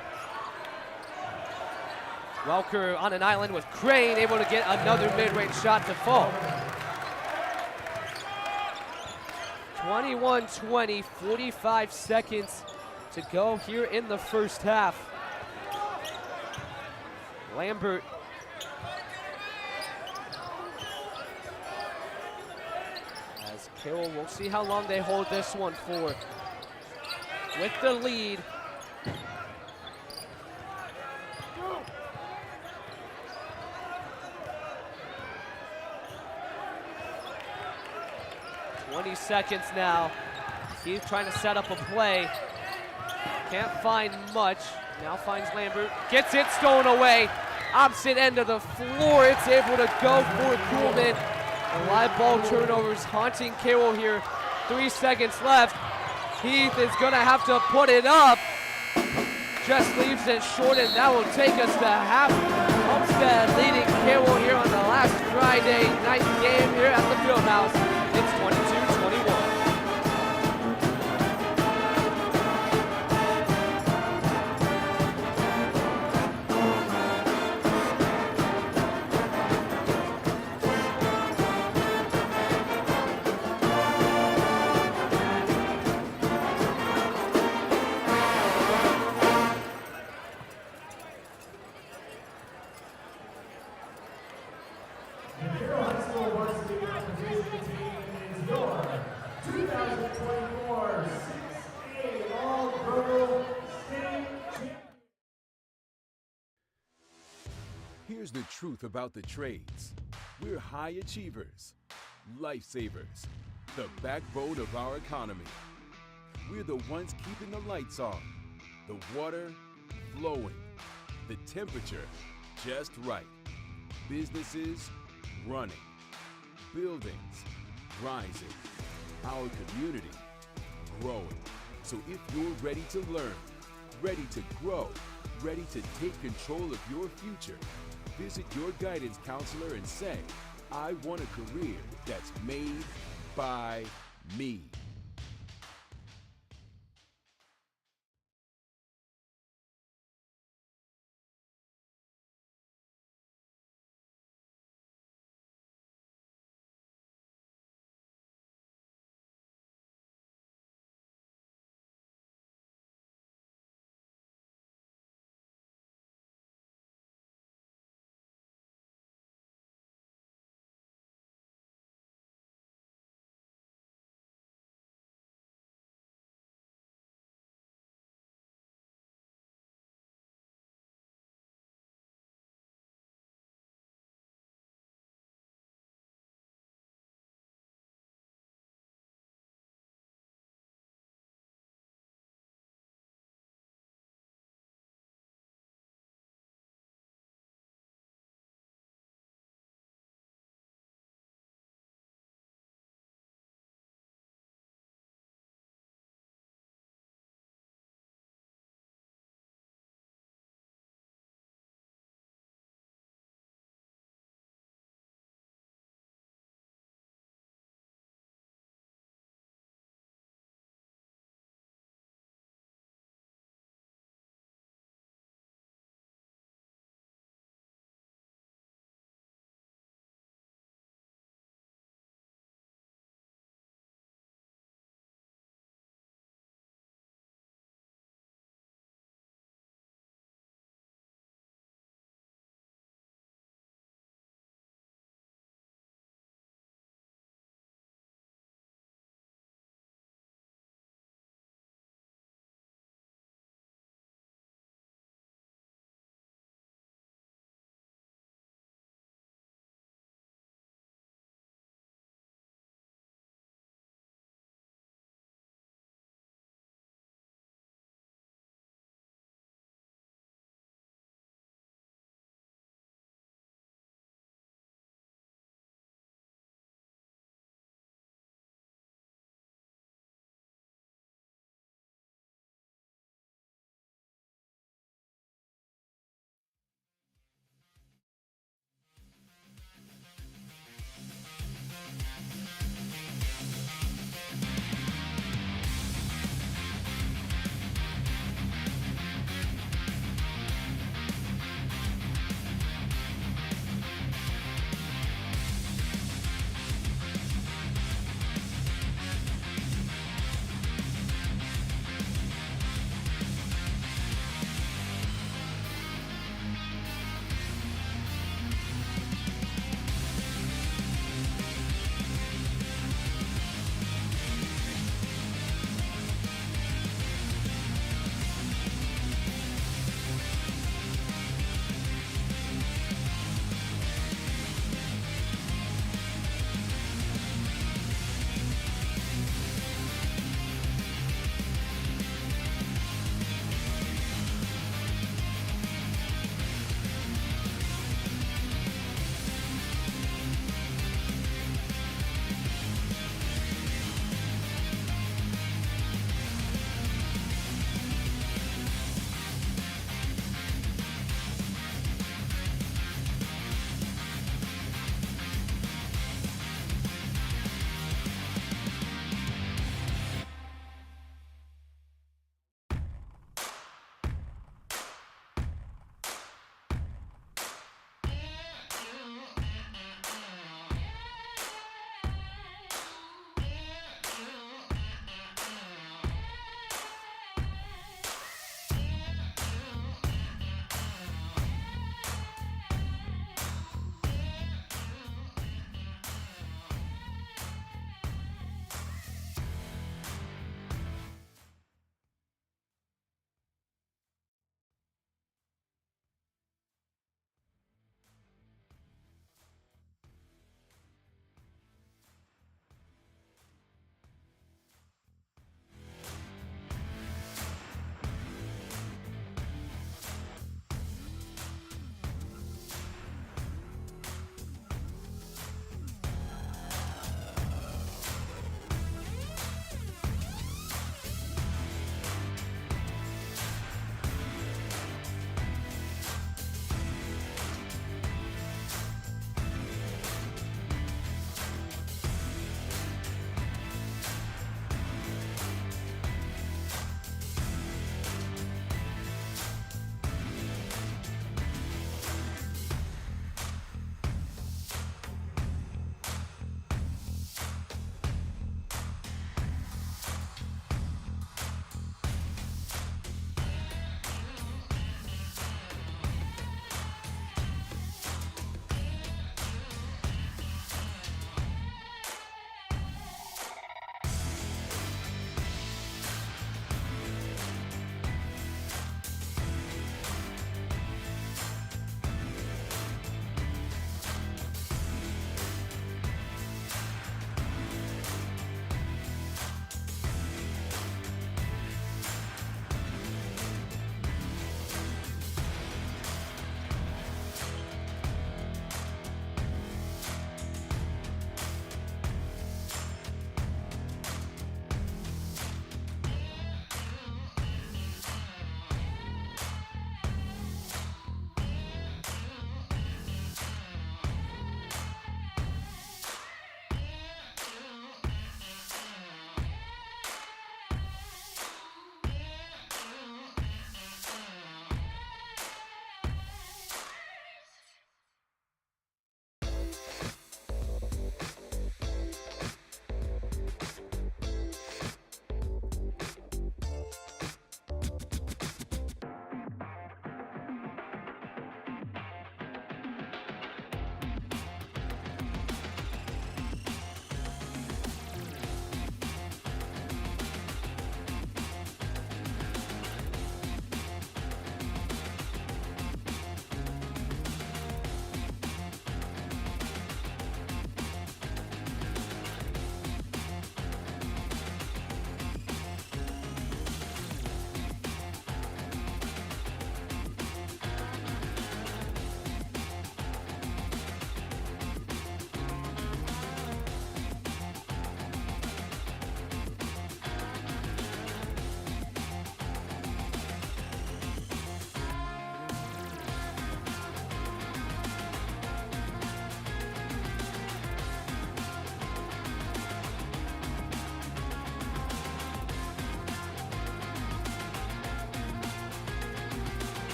Welker on an island with Crane, able to get another mid-range shot to fall. 21-20, 45 seconds to go here in the first half. Lambert as Carroll, we'll see how long they hold this one for. With the lead. Seconds now. He's trying to set up a play. Can't find much. Now finds Lambert. Gets it stolen away. Opposite end of the floor. It's able to go for Kuhlman. A live ball turnovers haunting Carroll here. 3 seconds left. Heath is going to have to put it up. Just leaves it short, and that will take us to half. Homestead leading Carroll here on the last Friday night game here at the Fieldhouse. It's 22-21. The Carroll High School Varsity Competition team is your 2024 6A All-Girl State Champion. Here's the truth about the trades. We're high achievers, lifesavers, the backbone of our economy. We're the ones keeping the lights on, the water flowing, the temperature just right, businesses running, buildings rising, our community growing. So if you're ready to learn, ready to grow, ready to take control of your future, visit your guidance counselor and say, I want a career that's made by me.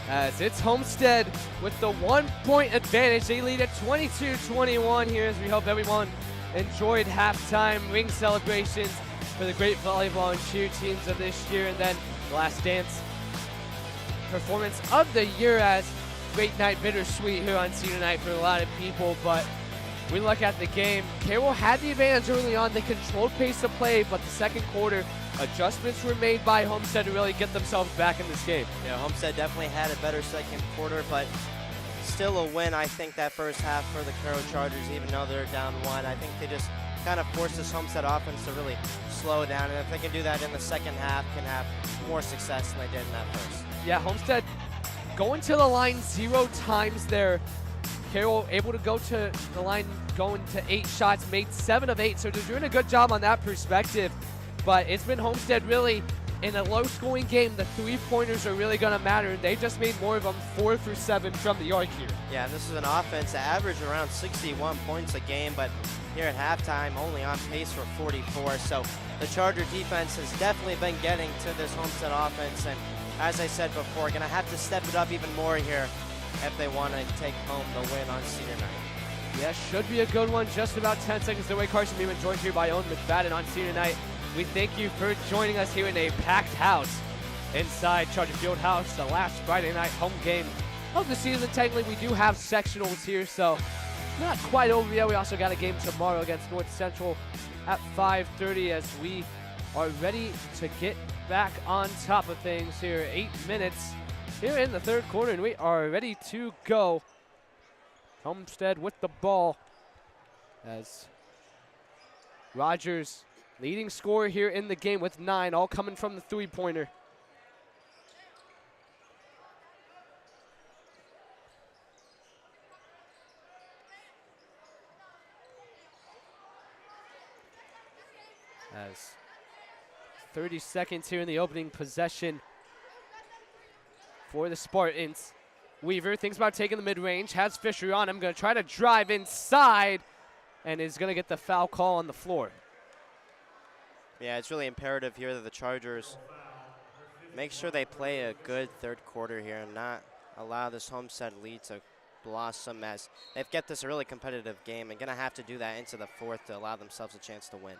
as it's Homestead with the 1-point advantage. They lead at 22-21 here, as we hope everyone enjoyed halftime ring celebrations for the great volleyball and cheer teams of this year. And then the last dance performance of the year, as great night, bittersweet here on senior night for a lot of people. But we look at the game, Carroll had the advantage early on. They controlled pace of play, but the second quarter, adjustments were made by Homestead to really get themselves back in this game. Yeah, Homestead definitely had a better second quarter, but still a win, I think, that first half for the Carroll Chargers, even though they're down 1. I think they just kind of forced this Homestead offense to really slow down, and if they can do that in the second half, can have more success than they did in that first. Yeah, Homestead going to the line 0 times there. Carroll able to go to the line, going to 8 shots, made 7 of 8, so they're doing a good job on that perspective. But it's been Homestead really in a low-scoring game. The 3-pointers are really going to matter, and they just made more of them, 4 through 7 from the arc here. Yeah, this is an offense that averaged around 61 points a game, but here at halftime, only on pace for 44. So the Charger defense has definitely been getting to this Homestead offense, and as I said before, going to have to step it up even more here if they want to take home the win on senior night. Yeah, should be a good one. Just about 10 seconds away. Carson Beeman joined here by Owen McFadden on senior night. We thank you for joining us here in a packed house inside Charger Field House, the last Friday night home game of the season. Technically, we do have sectionals here, so not quite over yet. We also got a game tomorrow against North Central at 5:30 as we are ready to get back on top of things here. 8 minutes here in the third quarter, and we are ready to go. Homestead with the ball as Rogers leading scorer here in the game with 9, all coming from the 3-pointer. As 30 seconds here in the opening possession for the Spartans. Weaver thinks about taking the mid-range, has Fisher on him, going to try to drive inside, and is going to get the foul call on the floor. Yeah, it's really imperative here that the Chargers make sure they play a good third quarter here and not allow this Homestead lead to blossom, as they've kept this a really competitive game and going to have to do that into the fourth to allow themselves a chance to win.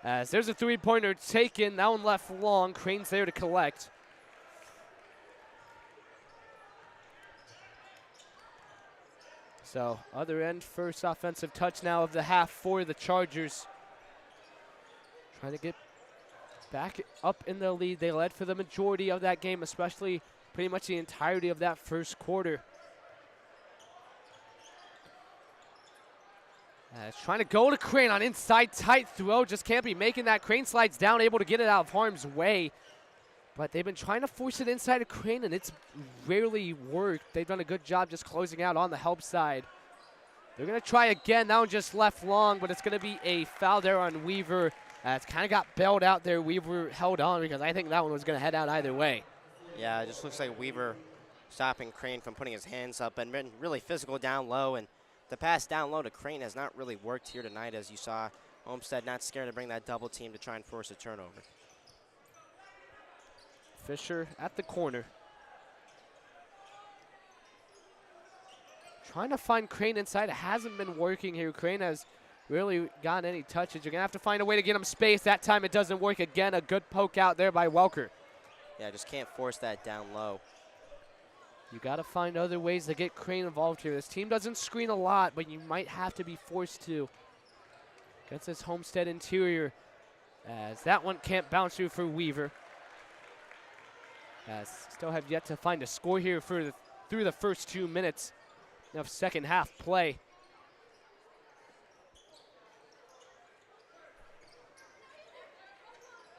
As there's a 3-pointer taken, that one left long. Crane's there to collect. So other end, first offensive touch now of the half for the Chargers. Trying to get back up in the lead. They led for the majority of that game, especially pretty much the entirety of that first quarter. Trying to go to Crane on inside, tight throw. Just can't be making that. Crane slides down, able to get it out of harm's way. But they've been trying to force it inside of Crane, and it's rarely worked. They've done a good job just closing out on the help side. They're going to try again. That one just left long, but it's going to be a foul there on Weaver. It's kind of got bailed out there. Weaver held on because I think that one was going to head out either way. Yeah, it just looks like Weaver stopping Crane from putting his hands up and been really physical down low. And the pass down low to Crane has not really worked here tonight, as you saw. Homestead not scared to bring that double team to try and force a turnover. Fisher at the corner. Trying to find Crane inside. It hasn't been working here. Crane has really gotten any touches. You're going to have to find a way to get him space. That time it doesn't work again. A good poke out there by Welker. Yeah, just can't force that down low. You got to find other ways to get Crane involved here. This team doesn't screen a lot, but you might have to be forced to. Gets this Homestead interior, as that one can't bounce through for Weaver. As still have yet to find a score here for through the first 2 minutes of second half play.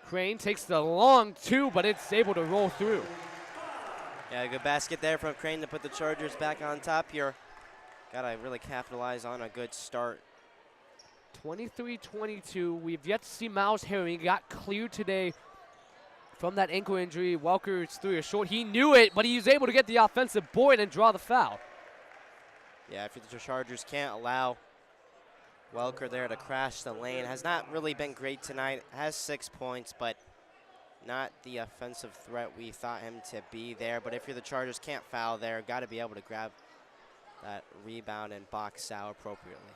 Crane takes the long 2, but it's able to roll through. Yeah, a good basket there from Crane to put the Chargers back on top here. Got to really capitalize on a good start. 23-22. We've yet to see Miles Herring. He got cleared today from that ankle injury. Welker's threw a short. He knew it, but he was able to get the offensive board and draw the foul. Yeah, if the Chargers can't allow Welker there to crash the lane. Has not really been great tonight. Has 6 points, but not the offensive threat we thought him to be there. But if you're the Chargers, can't foul there. Got to be able to grab that rebound and box out appropriately.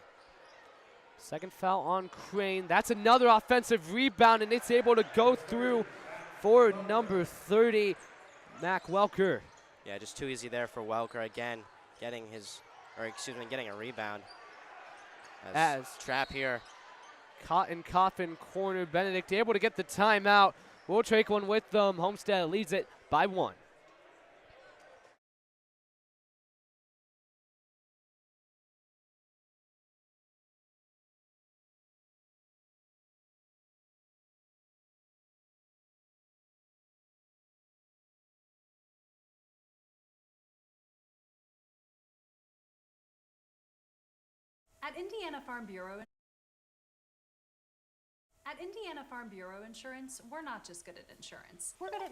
Second foul on Crane. That's another offensive rebound, and it's able to go through for number 30, Mac Welker. Yeah, just too easy there for Welker again, getting a rebound. As trap here. Caught in Coffin corner. Benedict able to get the timeout. We'll take one with them. Homestead leads it by 1. At Indiana Farm Bureau Insurance, we're not just good at insurance. We're good at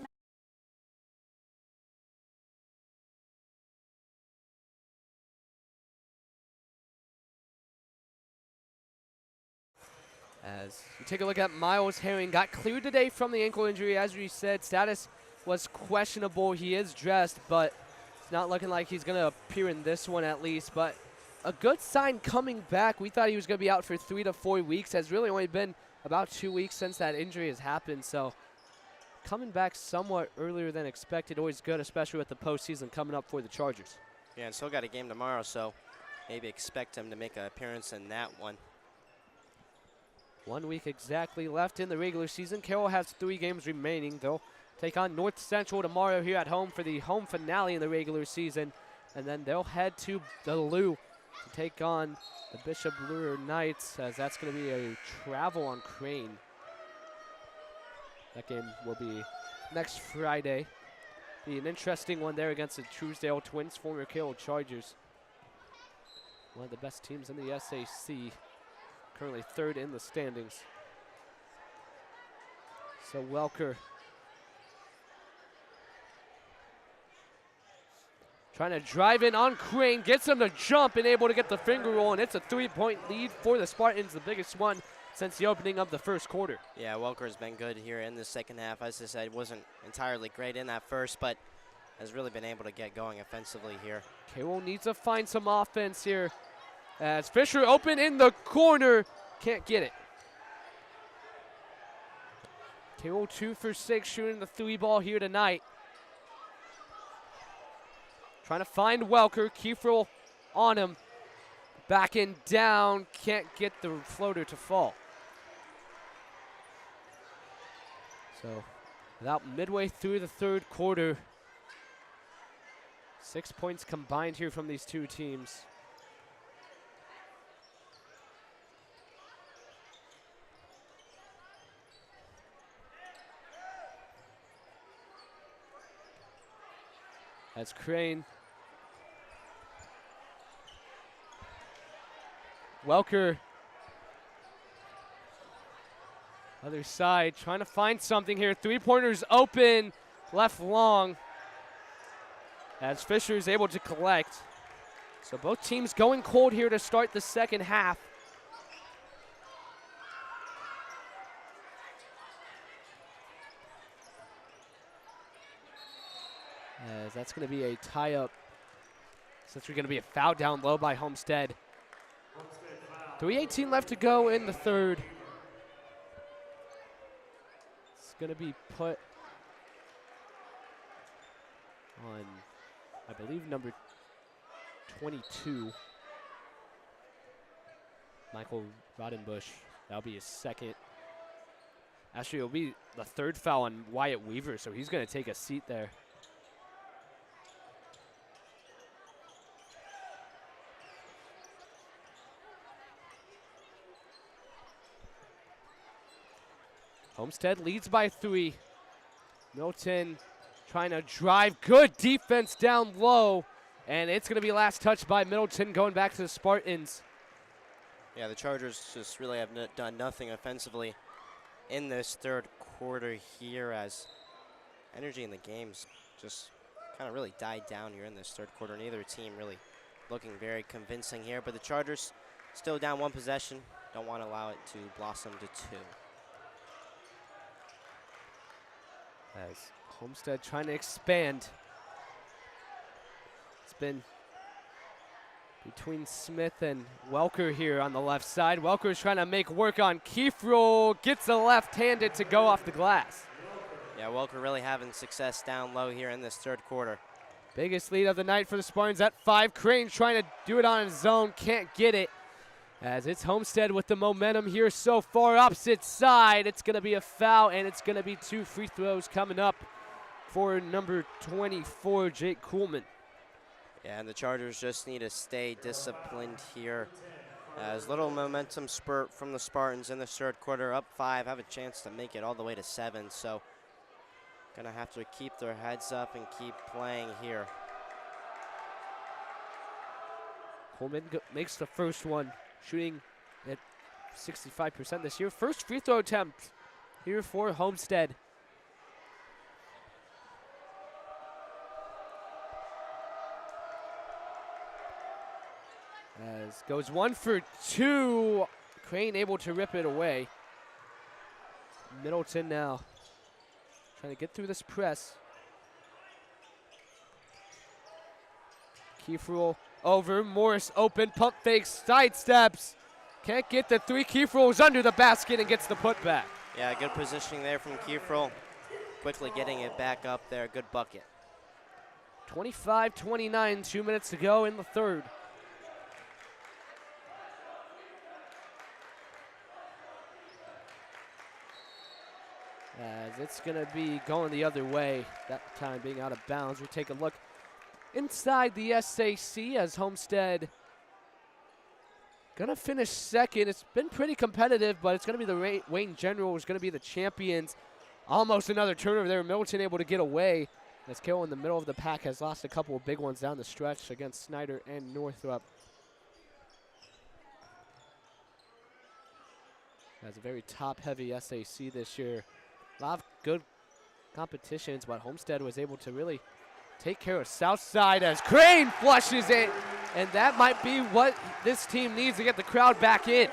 As you take a look at Miles Herring, got cleared today from the ankle injury. As we said, status was questionable. He is dressed, but it's not looking like he's going to appear in this one at least. But a good sign coming back. We thought he was going to be out for 3 to 4 weeks. Has really only been about 2 weeks since that injury has happened. So coming back somewhat earlier than expected. Always good, especially with the postseason coming up for the Chargers. Yeah, and still got a game tomorrow, so maybe expect him to make an appearance in that one. 1 week exactly left in the regular season. Carroll has 3 games remaining. They'll take on North Central tomorrow here at home for the home finale in the regular season. And then they'll head to the Lou to take on the Bishop Lure Knights, as that's going to be a travel on Crane. That game will be next Friday. Be an interesting one there against the Truesdale Twins, former Carroll Chargers. One of the best teams in the SAC. Currently 3rd in the standings. So Welker trying to drive in on Crane, gets him to jump and able to get the finger roll, and it's a 3-point lead for the Spartans, the biggest one since the opening of the first quarter. Yeah, Welker's been good here in the second half. As I said, wasn't entirely great in that first, but has really been able to get going offensively here. Carroll needs to find some offense here. As Fisher open in the corner, can't get it. Carroll 2 for 6 shooting the 3 ball here tonight. Trying to find Welker, Kieferl on him. Backing down, can't get the floater to fall. So about midway through the 3rd quarter, 6 points combined here from these 2 teams. That's Crane. Welker. Other side, trying to find something here. 3-pointers open, left long. As Fisher is able to collect. So both teams going cold here to start the second half. As that's going to be a tie-up, since we're going to be a foul down low by Homestead. 3:18 left to go in the 3rd. It's going to be put on, I believe, number 22, Michael Rodenbush. That'll be his 2nd. Actually, it'll be the 3rd foul on Wyatt Weaver, so he's going to take a seat there. Homestead leads by 3. Milton trying to drive. Good defense down low. And it's going to be last touch by Middleton, going back to the Spartans. Yeah, the Chargers just really have done nothing offensively in this 3rd quarter here, as energy in the game's just kind of really died down here in this 3rd quarter. Neither team really looking very convincing here, but the Chargers still down 1 possession. Don't want to allow it to blossom to 2. As Homestead trying to expand. It's been between Smith and Welker here on the left side. Welker's trying to make work on Kieferl. Gets the left-handed to go off the glass. Yeah, Welker really having success down low here in this third quarter. Biggest lead of the night for the Spartans at 5. Crane trying to do it on his own. Can't get it. As it's Homestead with the momentum here so far. Opposite side. It's going to be a foul, and it's going to be 2 free throws coming up for number 24, Jake Kuhlman. Yeah, and the Chargers just need to stay disciplined here. As little momentum spurt from the Spartans in the third quarter, up 5, have a chance to make it all the way to 7. So gonna have to keep their heads up and keep playing here. Kuhlman makes the first one, shooting at 65% this year. First free throw attempt here for Homestead. As goes 1 for 2. Crane able to rip it away. Middleton now trying to get through this press. Kieferl over. Morris open. Pump fakes. Sidesteps. Can't get the 3. Kieferl's under the basket and gets the putback. Yeah, good positioning there from Kieferl. Quickly getting it back up there. Good bucket. 25-29. 2 minutes to go in the third. As it's going to be going the other way, that time being out of bounds. We take a look inside the SAC as Homestead going to finish second. It's been pretty competitive, but it's going to be the Wayne General who's going to be the champions. Almost another turnover there. Middleton able to get away as Carroll in the middle of the pack has lost a couple of big ones down the stretch against Snyder and Northrop. That's a very top-heavy SAC this year. A lot of good competitions, but Homestead was able to really take care of Southside as Crane flushes it, and that might be what this team needs to get the crowd back in.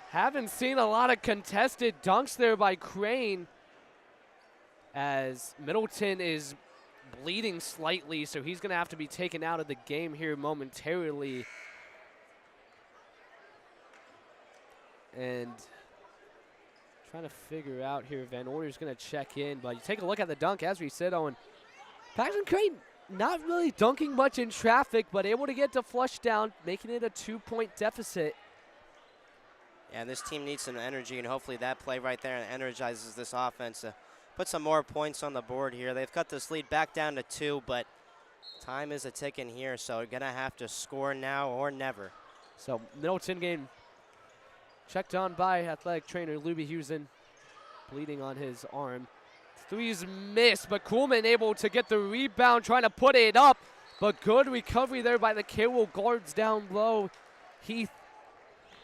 Haven't seen a lot of contested dunks there by Crane as Middleton is bleeding slightly, so he's going to have to be taken out of the game here momentarily. And trying to figure out here, Van Order's going to check in, but you take a look at the dunk, as we said, Owen. Paxton Crane not really dunking much in traffic, but able to get to flush down, making it a 2-point deficit. Yeah, and this team needs some energy, and hopefully that play right there energizes this offense to put some more points on the board here. They've cut this lead back down to 2, but time is a ticking here, so they're going to have to score now or never. So Middleton game checked on by athletic trainer Luby Hewson, bleeding on his arm. Three's missed, but Kuhlman able to get the rebound, trying to put it up, but good recovery there by the Carroll guards down low. Heath,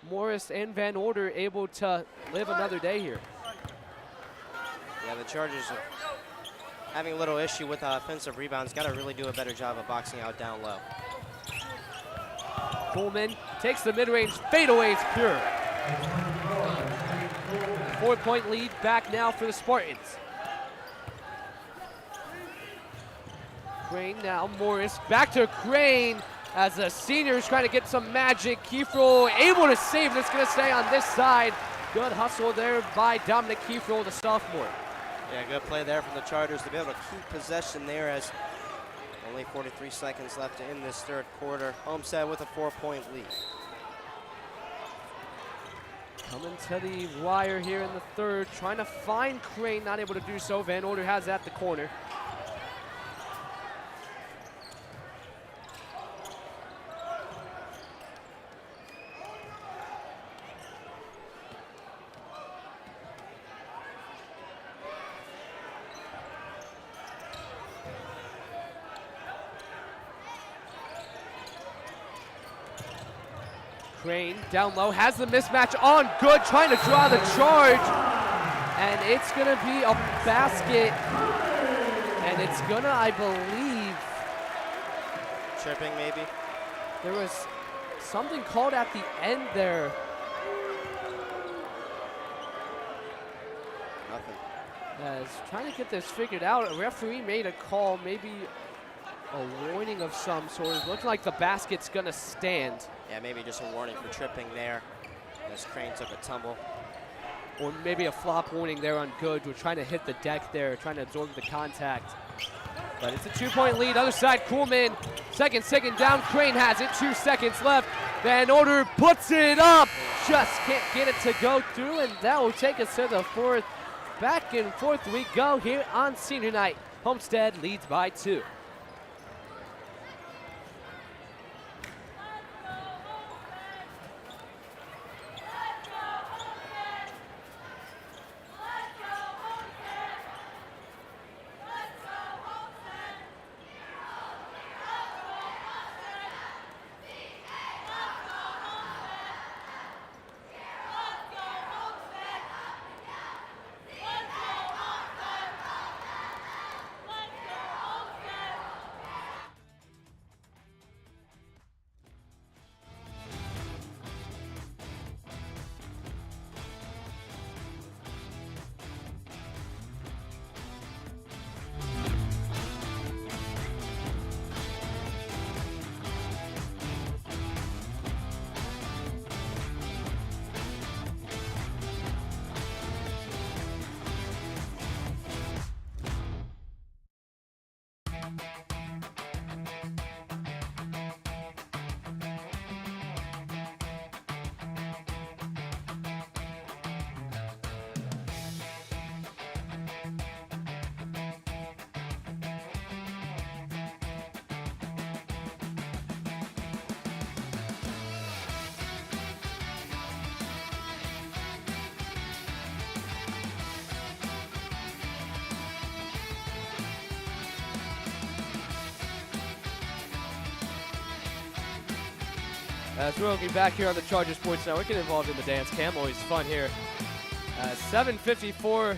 Morris, and Van Order able to live another day here. Yeah, the Chargers are having a little issue with offensive rebounds. Got to really do a better job of boxing out down low. Kuhlman takes the mid-range fadeaway, it's pure. 4-point lead back now for the Spartans. Crane now, Morris back to Crane as the senior is trying to get some magic. Kieferl able to save, and it's going to stay on this side. Good hustle there by Dominic Kieferl, the sophomore. Yeah, good play there from the Chargers to be able to keep possession there as only 43 seconds left in this third quarter. Homestead with a 4-point lead. Coming to the wire here in the third, trying to find Crane, not able to do so. Van Order has at the corner. Crane down low, has the mismatch on, good, trying to draw the charge, and it's gonna be a basket, and it's gonna, I believe, tripping maybe? There was something called at the end there. As trying to get this figured out, a referee made a call, maybe a warning of some sort. It looked like the basket's gonna stand. Yeah, maybe just a warning for tripping there as Crane took a tumble. Or maybe a flop warning there on Good. We're trying to hit the deck there, trying to absorb the contact. But it's a 2-point lead. Other side, Kuhlman. Second down. Crane has it. 2 seconds left. Van Order puts it up. Just can't get it to go through, and that will take us to the fourth. Back and forth we go here on senior night. Homestead leads by 2. As we're looking back here on the Charger Sports Network, get involved in the dance cam. Always fun here. 7:54.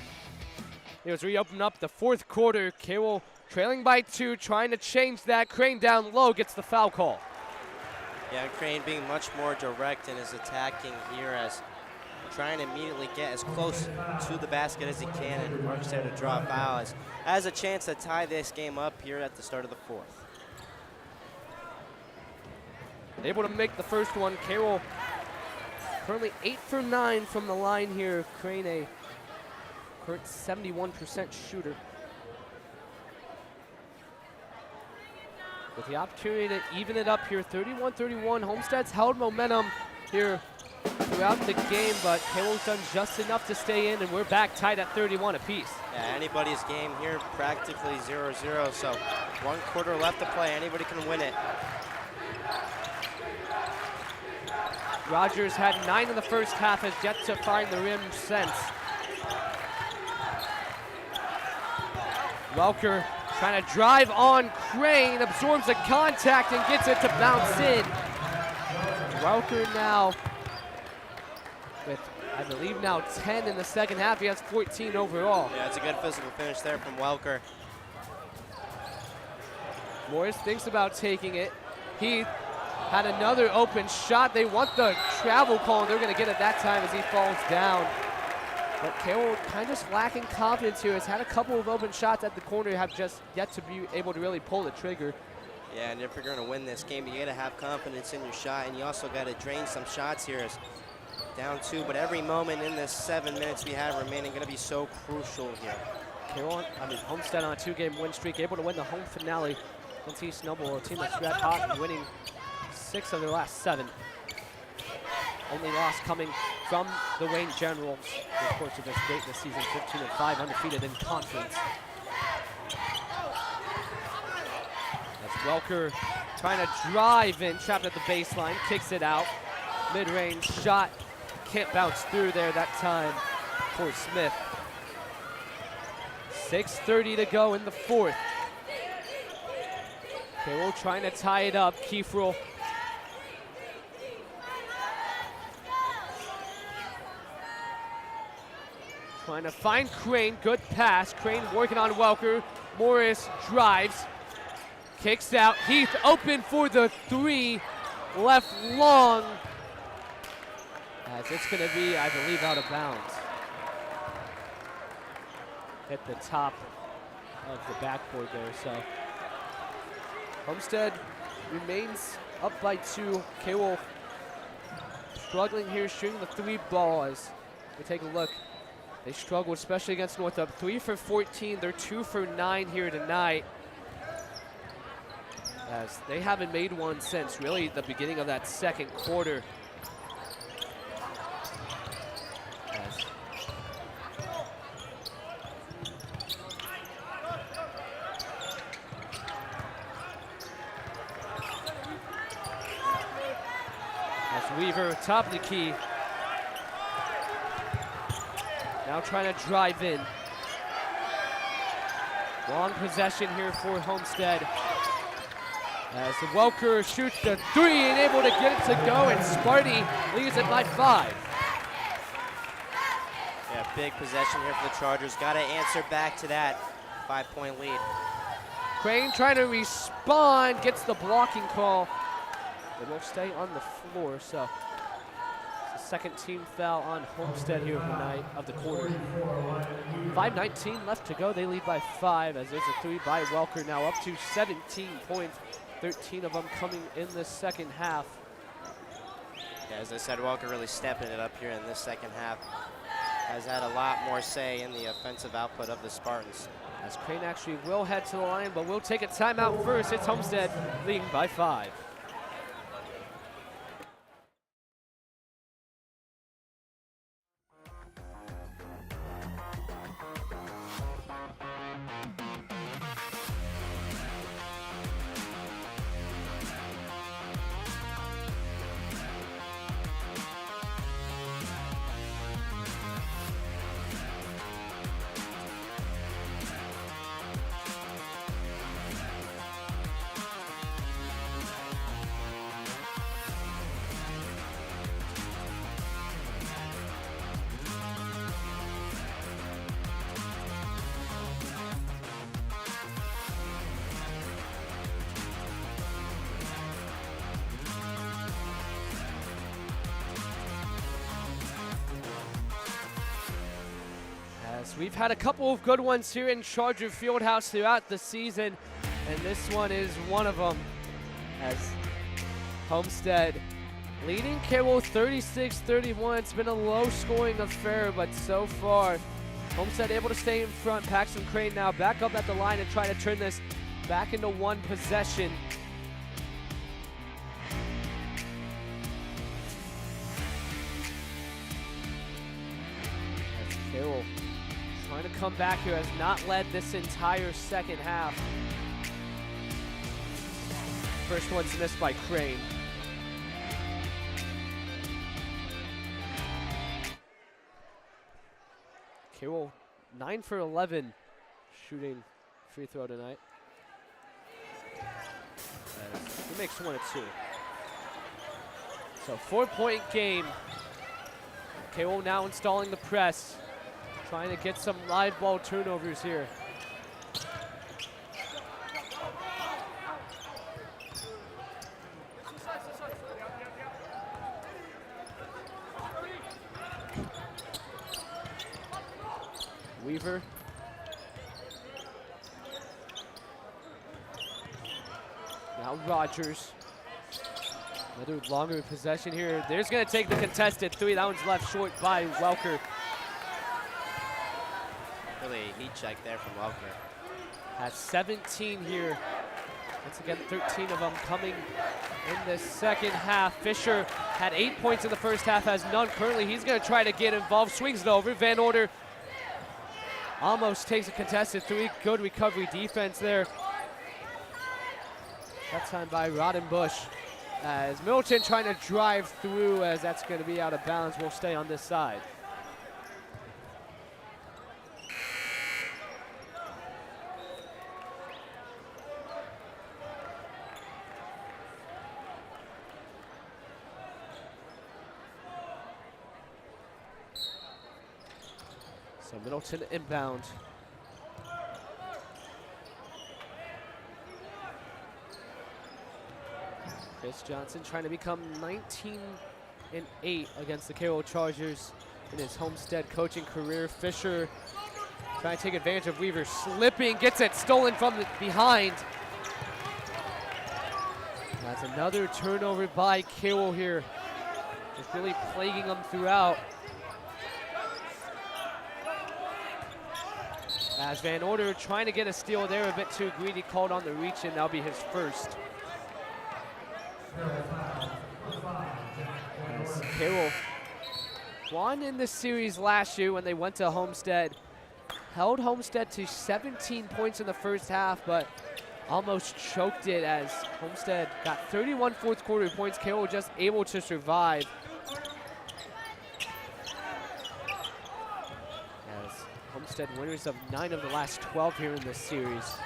As we open up the fourth quarter, Carroll trailing by 2, trying to change that. Crane down low gets the foul call. Yeah, Crane being much more direct in his attacking here, as trying to immediately get as close to the basket as he can, and Mark's there to draw a foul. Has a chance to tie this game up here at the start of the fourth. Able to make the first one. Carroll currently 8 for 9 from the line here. Crane a current 71% shooter. With the opportunity to even it up here, 31-31. Homestead's held momentum here throughout the game, but Carroll's done just enough to stay in, and we're back tied at 31 apiece. Yeah, anybody's game here, practically 0-0, so 1 quarter left to play. Anybody can win it. Rogers had 9 in the first half, has yet to find the rim since. Welker trying to drive on Crane, absorbs the contact and gets it to bounce in. Welker now with, I believe now 10 in the second half. He has 14 overall. Yeah, it's a good physical finish there from Welker. Morris thinks about taking it. Heath had another open shot. They want the travel call, and they're going to get it that time as he falls down. But Carroll kind of lacking confidence here. Has had a couple of open shots at the corner, have just yet to be able to really pull the trigger. Yeah, and if you're going to win this game, you got to have confidence in your shot, and you also got to drain some shots here. As down 2, but every moment in this 7 minutes we have remaining going to be so crucial here. Homestead on a 2-game win streak, able to win the home finale against East Noble, a team that's red hot, winning 6 of their last 7. Only loss coming from the Wayne Generals. Of course, have been great this season, 15-5, undefeated in conference. As Welker trying to drive in, trapped at the baseline, kicks it out. Mid-range shot, can't bounce through there that time for Smith. 6:30 to go in the fourth. Carroll trying to tie it up. Kieferl trying to find Crane. Good pass. Crane working on Welker. Morris drives. Kicks out. Heath open for the 3. Left long. As it's going to be, I believe, out of bounds. hit the top of the backboard there. So Homestead remains up by 2. Carroll struggling here shooting the 3 ball as we take a look. They struggle, especially against Northup. 3 for 14. They're 2 for 9 here tonight, as they haven't made one since really the beginning of that second quarter. As Weaver, top of the key. Now trying to drive in. Long possession here for Homestead. As Welker shoots the 3 and able to get it to go, and Sparty leads it by 5. Yeah, big possession here for the Chargers. Got to answer back to that 5-point lead. Crane trying to respond, gets the blocking call. They will stay on the floor, so it's the second team foul on Homestead here tonight of the quarter. 5:19 left to go. They lead by 5 as there's a 3 by Welker, now up to 17 points. 13 of them coming in the second half. Yeah, as I said, Welker really stepping it up here in this second half. Has had a lot more say in the offensive output of the Spartans. As Crane actually will head to the line, but we'll take a timeout first. It's Homestead leading by 5. We've had a couple of good ones here in Charger Fieldhouse throughout the season, and this one is one of them, as Homestead leading Carroll 36-31. It's been a low-scoring affair, but so far, Homestead able to stay in front. Paxton Crane now back up at the line and try to turn this back into one possession. As Carroll trying to come back here, has not led this entire second half. First one's missed by Crane. Carroll 9 for 11 shooting free throw tonight. He makes 1 of 2. So 4-point game. Carroll now installing the press. Trying to get some live ball turnovers here. Weaver. Now Rogers. Another longer possession here. There's going to take the contested 3. That one's left short by Welker. Really a heat check there from Welker. Has 17 here. Once again, 13 of them coming in the second half. Fisher had 8 points in the first half, has none currently. He's going to try to get involved. Swings it over. Van Order almost takes a contested 3. Good recovery defense there. That time by Roddenbush. As Middleton trying to drive through, as that's going to be out of bounds. We'll stay on this side. So Middleton inbound. Chris Johnson trying to become 19-8 against the Carroll Chargers in his Homestead coaching career. Fisher Trying to take advantage of Weaver slipping, gets it stolen from the behind. That's another turnover by Carroll here. Just really plaguing them throughout. As Van Order trying to get a steal there, a bit too greedy, called on the reach, and that'll be his first. As Carroll won in this series last year when they went to Homestead. Held Homestead to 17 points in the first half, but almost choked it as Homestead got 31 fourth quarter points. Carroll just able to survive. As Homestead winners of 9 of the last 12 here in this series.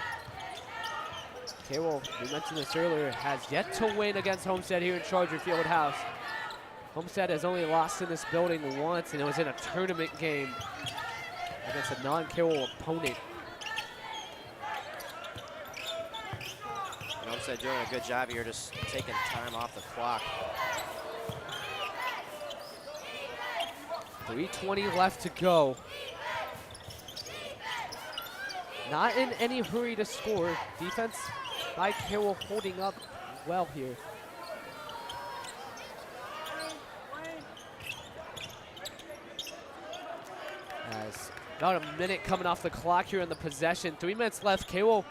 Carroll, we mentioned this earlier, has yet to win against Homestead here in Charger Field House. Homestead has only lost in this building once, and it was in a tournament game against a non-Carroll opponent. And Homestead doing a good job here, just taking time off the clock. 3:20 left to go. Not in any hurry to score. Defense by Carroll holding up well here. As about a minute coming off the clock here in the possession. 3 minutes left. Carroll,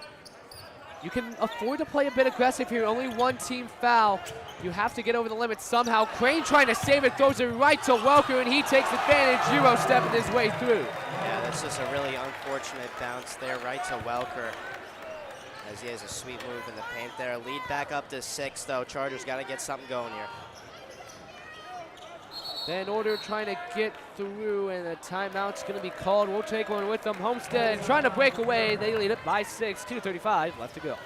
you can afford to play a bit aggressive here. Only one team foul. You have to get over the limit somehow. Crane trying to save it, throws it right to Welker, and he takes advantage, Euro-stepping his way through. Yeah, that's just a really unfortunate bounce there right to Welker, as he has a sweet move in the paint there. Lead back up to 6, though. Chargers got to get something going here. Van Order trying to get through, and a timeout's going to be called. We'll take one with them. Homestead trying to break away. They lead it by 6, 2:35 left to go.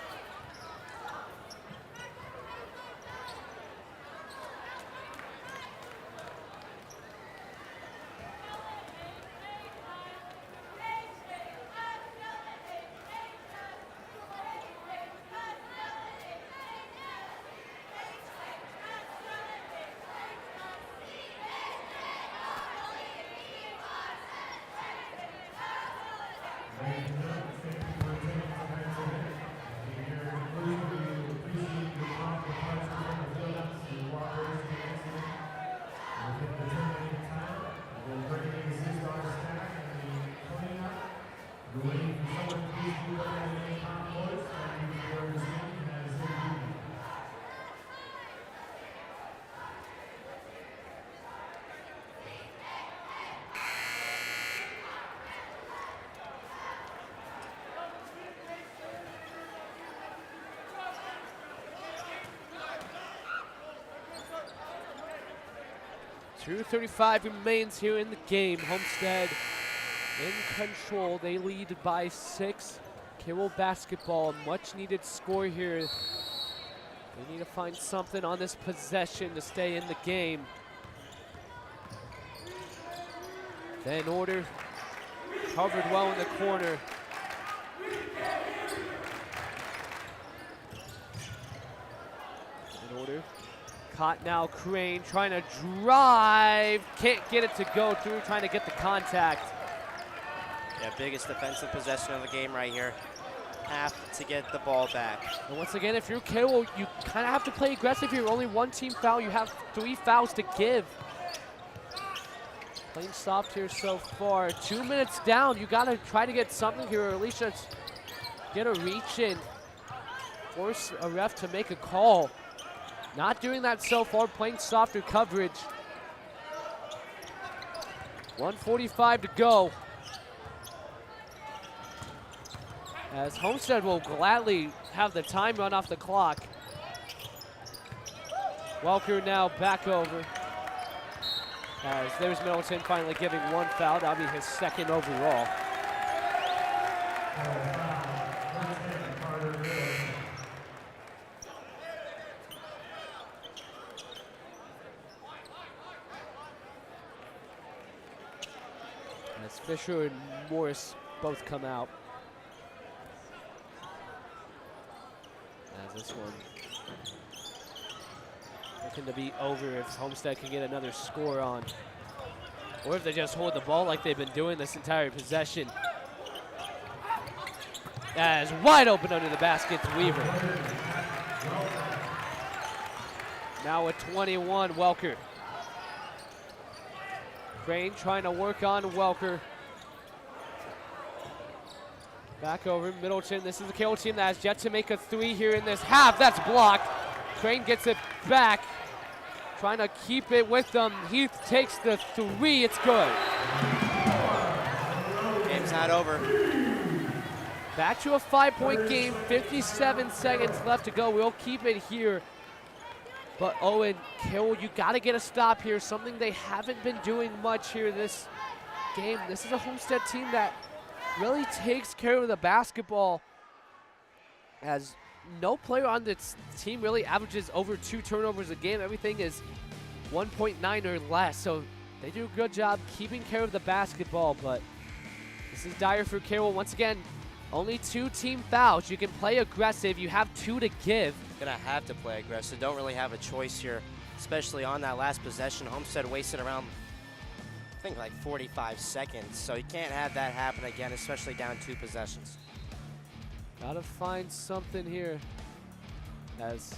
.235 remains here in the game. Homestead in control. They lead by 6. Carroll basketball, much needed score here. They need to find something on this possession to stay in the game. Van Order covered well in the corner. Van Order caught now. Crane trying to drive, can't get it to go through, trying to get the contact. Yeah, biggest defensive possession of the game right here. Have to get the ball back. And once again, if you're Carroll, you kind of have to play aggressive here. Only one team foul, you have 3 fouls to give. Playing soft here so far. 2 minutes down, you gotta try to get something here, or at least just get a reach in. Force a ref to make a call. Not doing that so far, playing softer coverage. 1:45 to go. As Homestead will gladly have the time run off the clock. Welker now back over. As there's Middleton finally giving 1 foul. That'll be his 2nd overall. As Fisher and Morris both come out. As this one looking to be over if Homestead can get another score on. Or if they just hold the ball like they've been doing this entire possession. That is wide open under the basket to Weaver. Now with 21, Welker. Crane trying to work on Welker. Back over Middleton. This is the Carroll team that has yet to make a three here in this half. That's blocked. Crane gets it back. Trying to keep it with them. Heath takes the three. It's good. Game's not over. Back to a 5-point game. 57 seconds left to go. We'll keep it here. But Owen, Carroll, you got to get a stop here. Something they haven't been doing much here this game. This is a Homestead team that really takes care of the basketball, as no player on this team really averages over 2 turnovers a game. Everything is 1.9 or less, so they do a good job keeping care of the basketball. But this is dire for Carroll. Once again, only 2 team fouls. You can play aggressive. You have 2 to give. Gonna have to play aggressive. Don't really have a choice here, especially on that last possession. Homestead wasted around, I think, like 45 seconds, so you can't have that happen again, especially down 2 possessions. Gotta find something here. As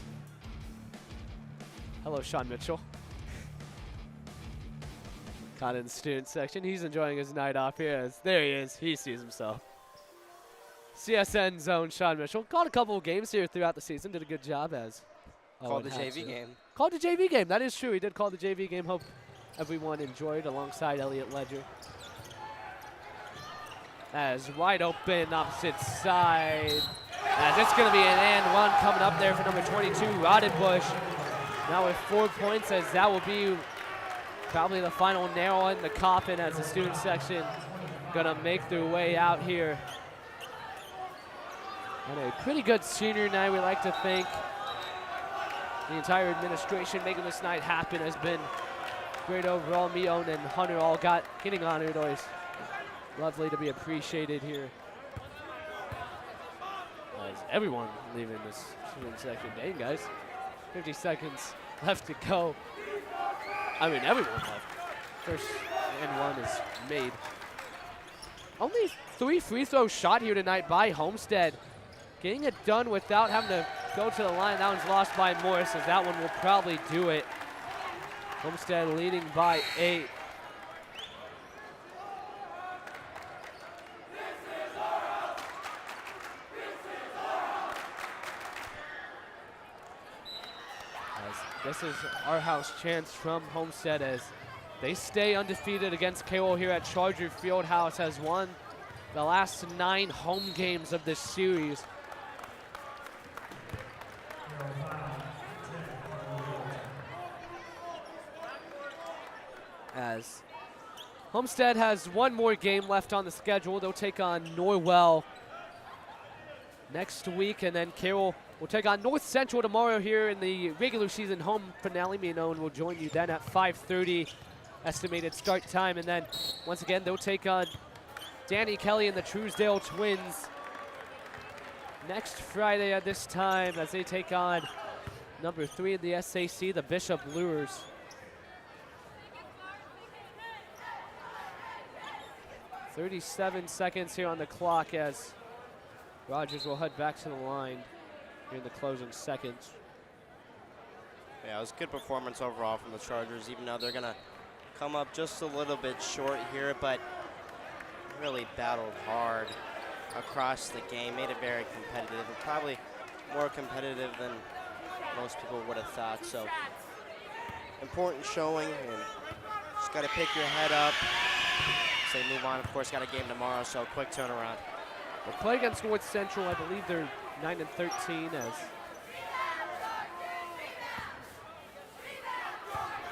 hello, Sean Mitchell. Caught in the student section. He's enjoying his night off here. As there he is. He sees himself. CSN zone, Sean Mitchell. Called a couple of games here throughout the season. Did a good job as Called the JV game. Called the JV game. That is true. He did call the JV game. Hope everyone enjoyed alongside Elliott Ledger. As wide open opposite side. As it's going to be an and one coming up there for number 22, Roddenbush. Now with 4 points, as that will be probably the final nail in the coffin, as the student section going to make their way out here. And a pretty good senior night, we like to think. The entire administration making this night happen has been great overall. Meon and Hunter all getting honored. Always lovely to be appreciated here. As everyone leaving this student section. Dang, guys. 50 seconds left to go. I mean, everyone left. First and one is made. Only 3 free throws shot here tonight by Homestead. Getting it done without having to go to the line. That one's lost by Morris, as that one will probably do it. Homestead leading by 8. This is our house chance from Homestead, as they stay undefeated against Carroll here at Charger Fieldhouse. Has won the last 9 home games of this series. As Homestead has one more game left on the schedule. They'll take on Norwell next week, and then Carroll will take on North Central tomorrow here in the regular season home finale. Me and Owen will join you then at 5:30 estimated start time, and then once again they'll take on Danny Kelly and the Truesdale Twins next Friday at this time, as they take on number 3 in the SAC, the Bishop Lures. .37 seconds here on the clock, as Rogers will head back to the line here in the closing seconds. Yeah, it was a good performance overall from the Chargers, even though they're going to come up just a little bit short here, but really battled hard across the game, made it very competitive, and probably more competitive than most people would have thought. So important showing, and just got to pick your head up. They move on, of course, got a game tomorrow, so quick turnaround. We'll play against North Central. I believe they're 9-13, as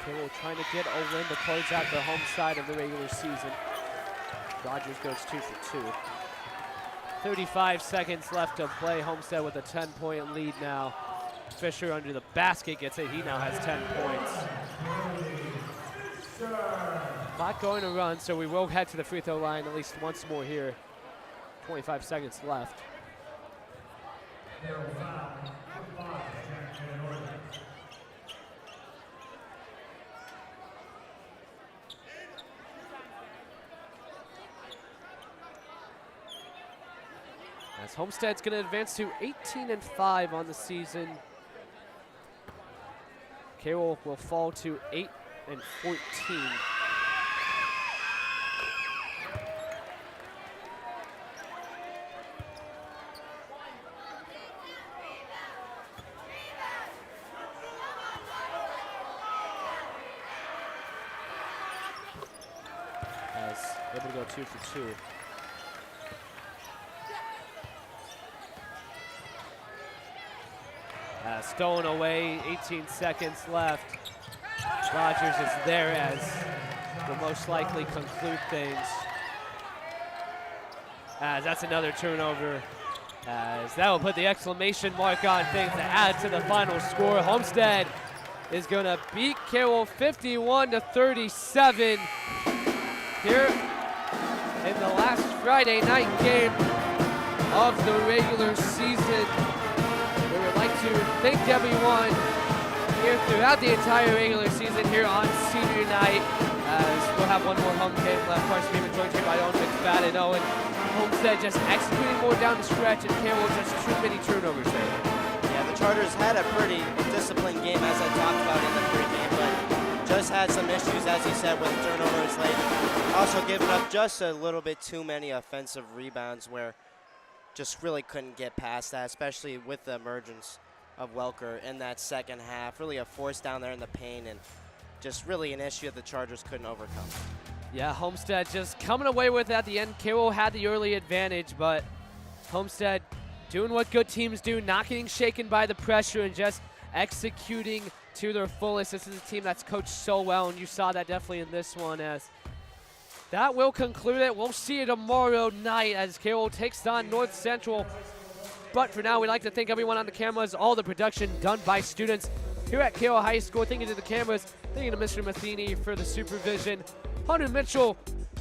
Carroll trying to get a win to close out the home side of the regular season. Rogers goes 2 for 2. 35 seconds left to play. Homestead with a 10-point lead now. Fisher under the basket gets it. He now has 10 points. Not going to run, so we will head to the free throw line at least once more here. 25 seconds left. As Homestead's going to advance to 18-5 on the season. Carroll will fall to 8-14. As able to go 2 for 2. Stolen away, 18 seconds left. Rogers is there as will most likely conclude things. As that's another turnover. As that will put the exclamation mark on things to add to the final score. Homestead is going to beat Carroll 51-37 here in the last Friday night game of the regular season. We would like to thank everyone here throughout the entire regular season here on senior night. As we'll have one more home game left. Varsity game joined here by Owen McFadden. Owen, Homestead just executing more down the stretch, and Carroll just too many turnovers there. Yeah, the Chargers had a pretty disciplined game, as I talked about in the pregame, but just had some issues, as you said, with turnovers late. Also giving up just a little bit too many offensive rebounds where just really couldn't get past that, especially with the emergence of Welker in that second half. Really a force down there in the paint and just really an issue that the Chargers couldn't overcome. Yeah, Homestead just coming away with it at the end. Carroll had the early advantage, but Homestead doing what good teams do, not getting shaken by the pressure and just executing to their fullest. This is a team that's coached so well, and you saw that definitely in this one. As that will conclude it. We'll see you tomorrow night as Carroll takes on North Central. But for now, we'd like to thank everyone on the cameras, all the production done by students here at Carroll High School. Thank you to the cameras. Thank you to Mr. Matheny for the supervision. Hunter Mitchell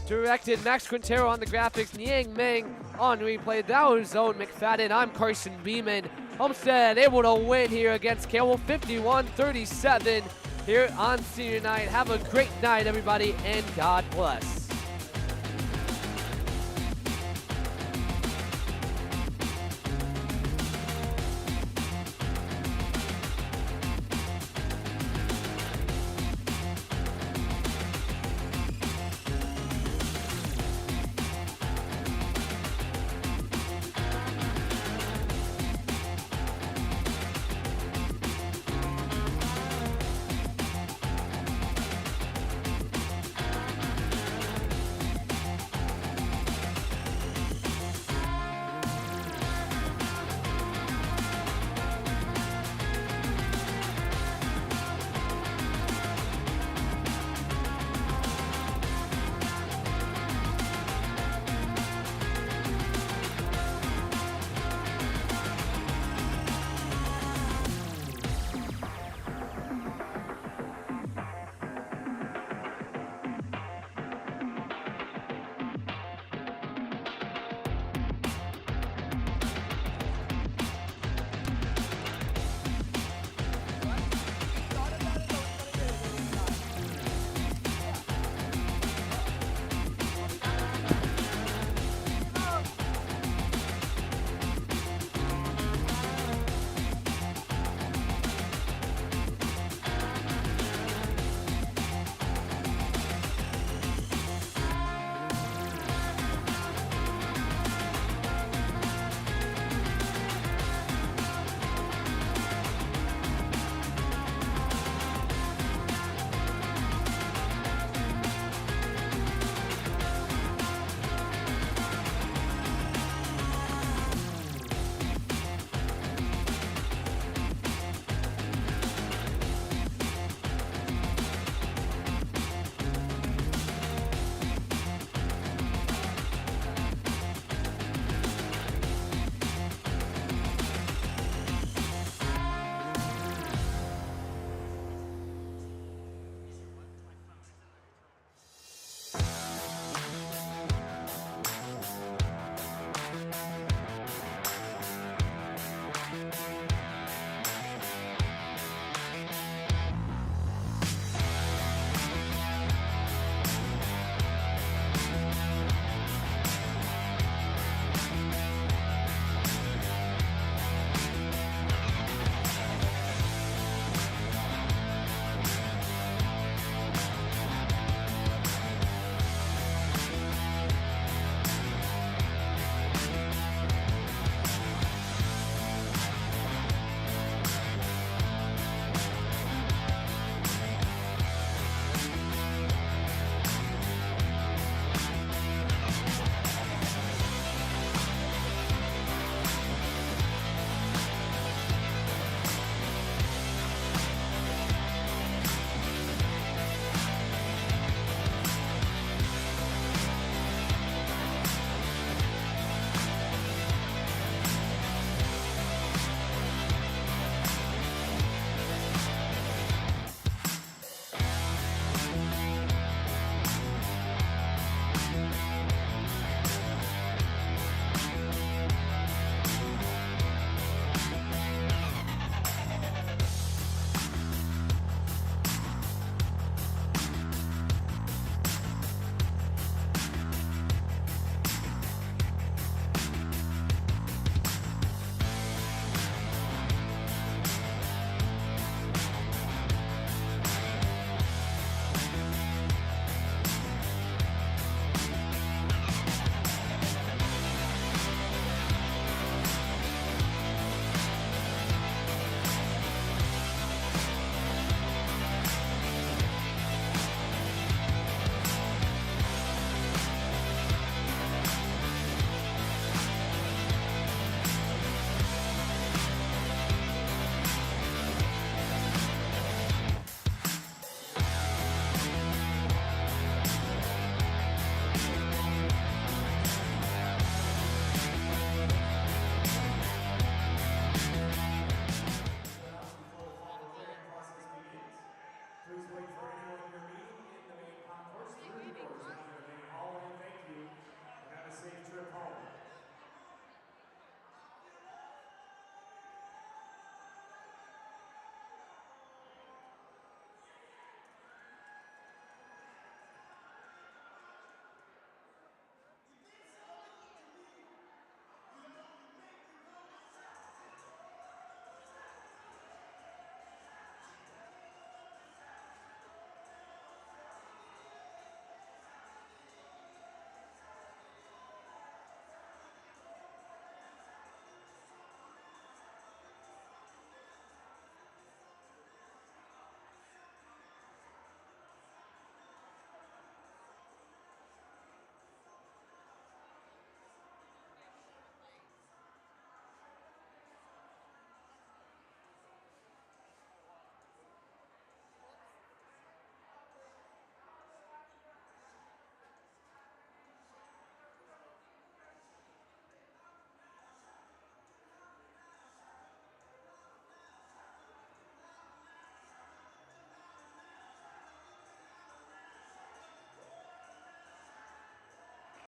directed, Max Quintero on the graphics, Niang Meng on replay. That was Owen McFadden. I'm Carson Beeman. Homestead able to win here against Carroll 51-37 here on senior night. Have a great night, everybody, and God bless.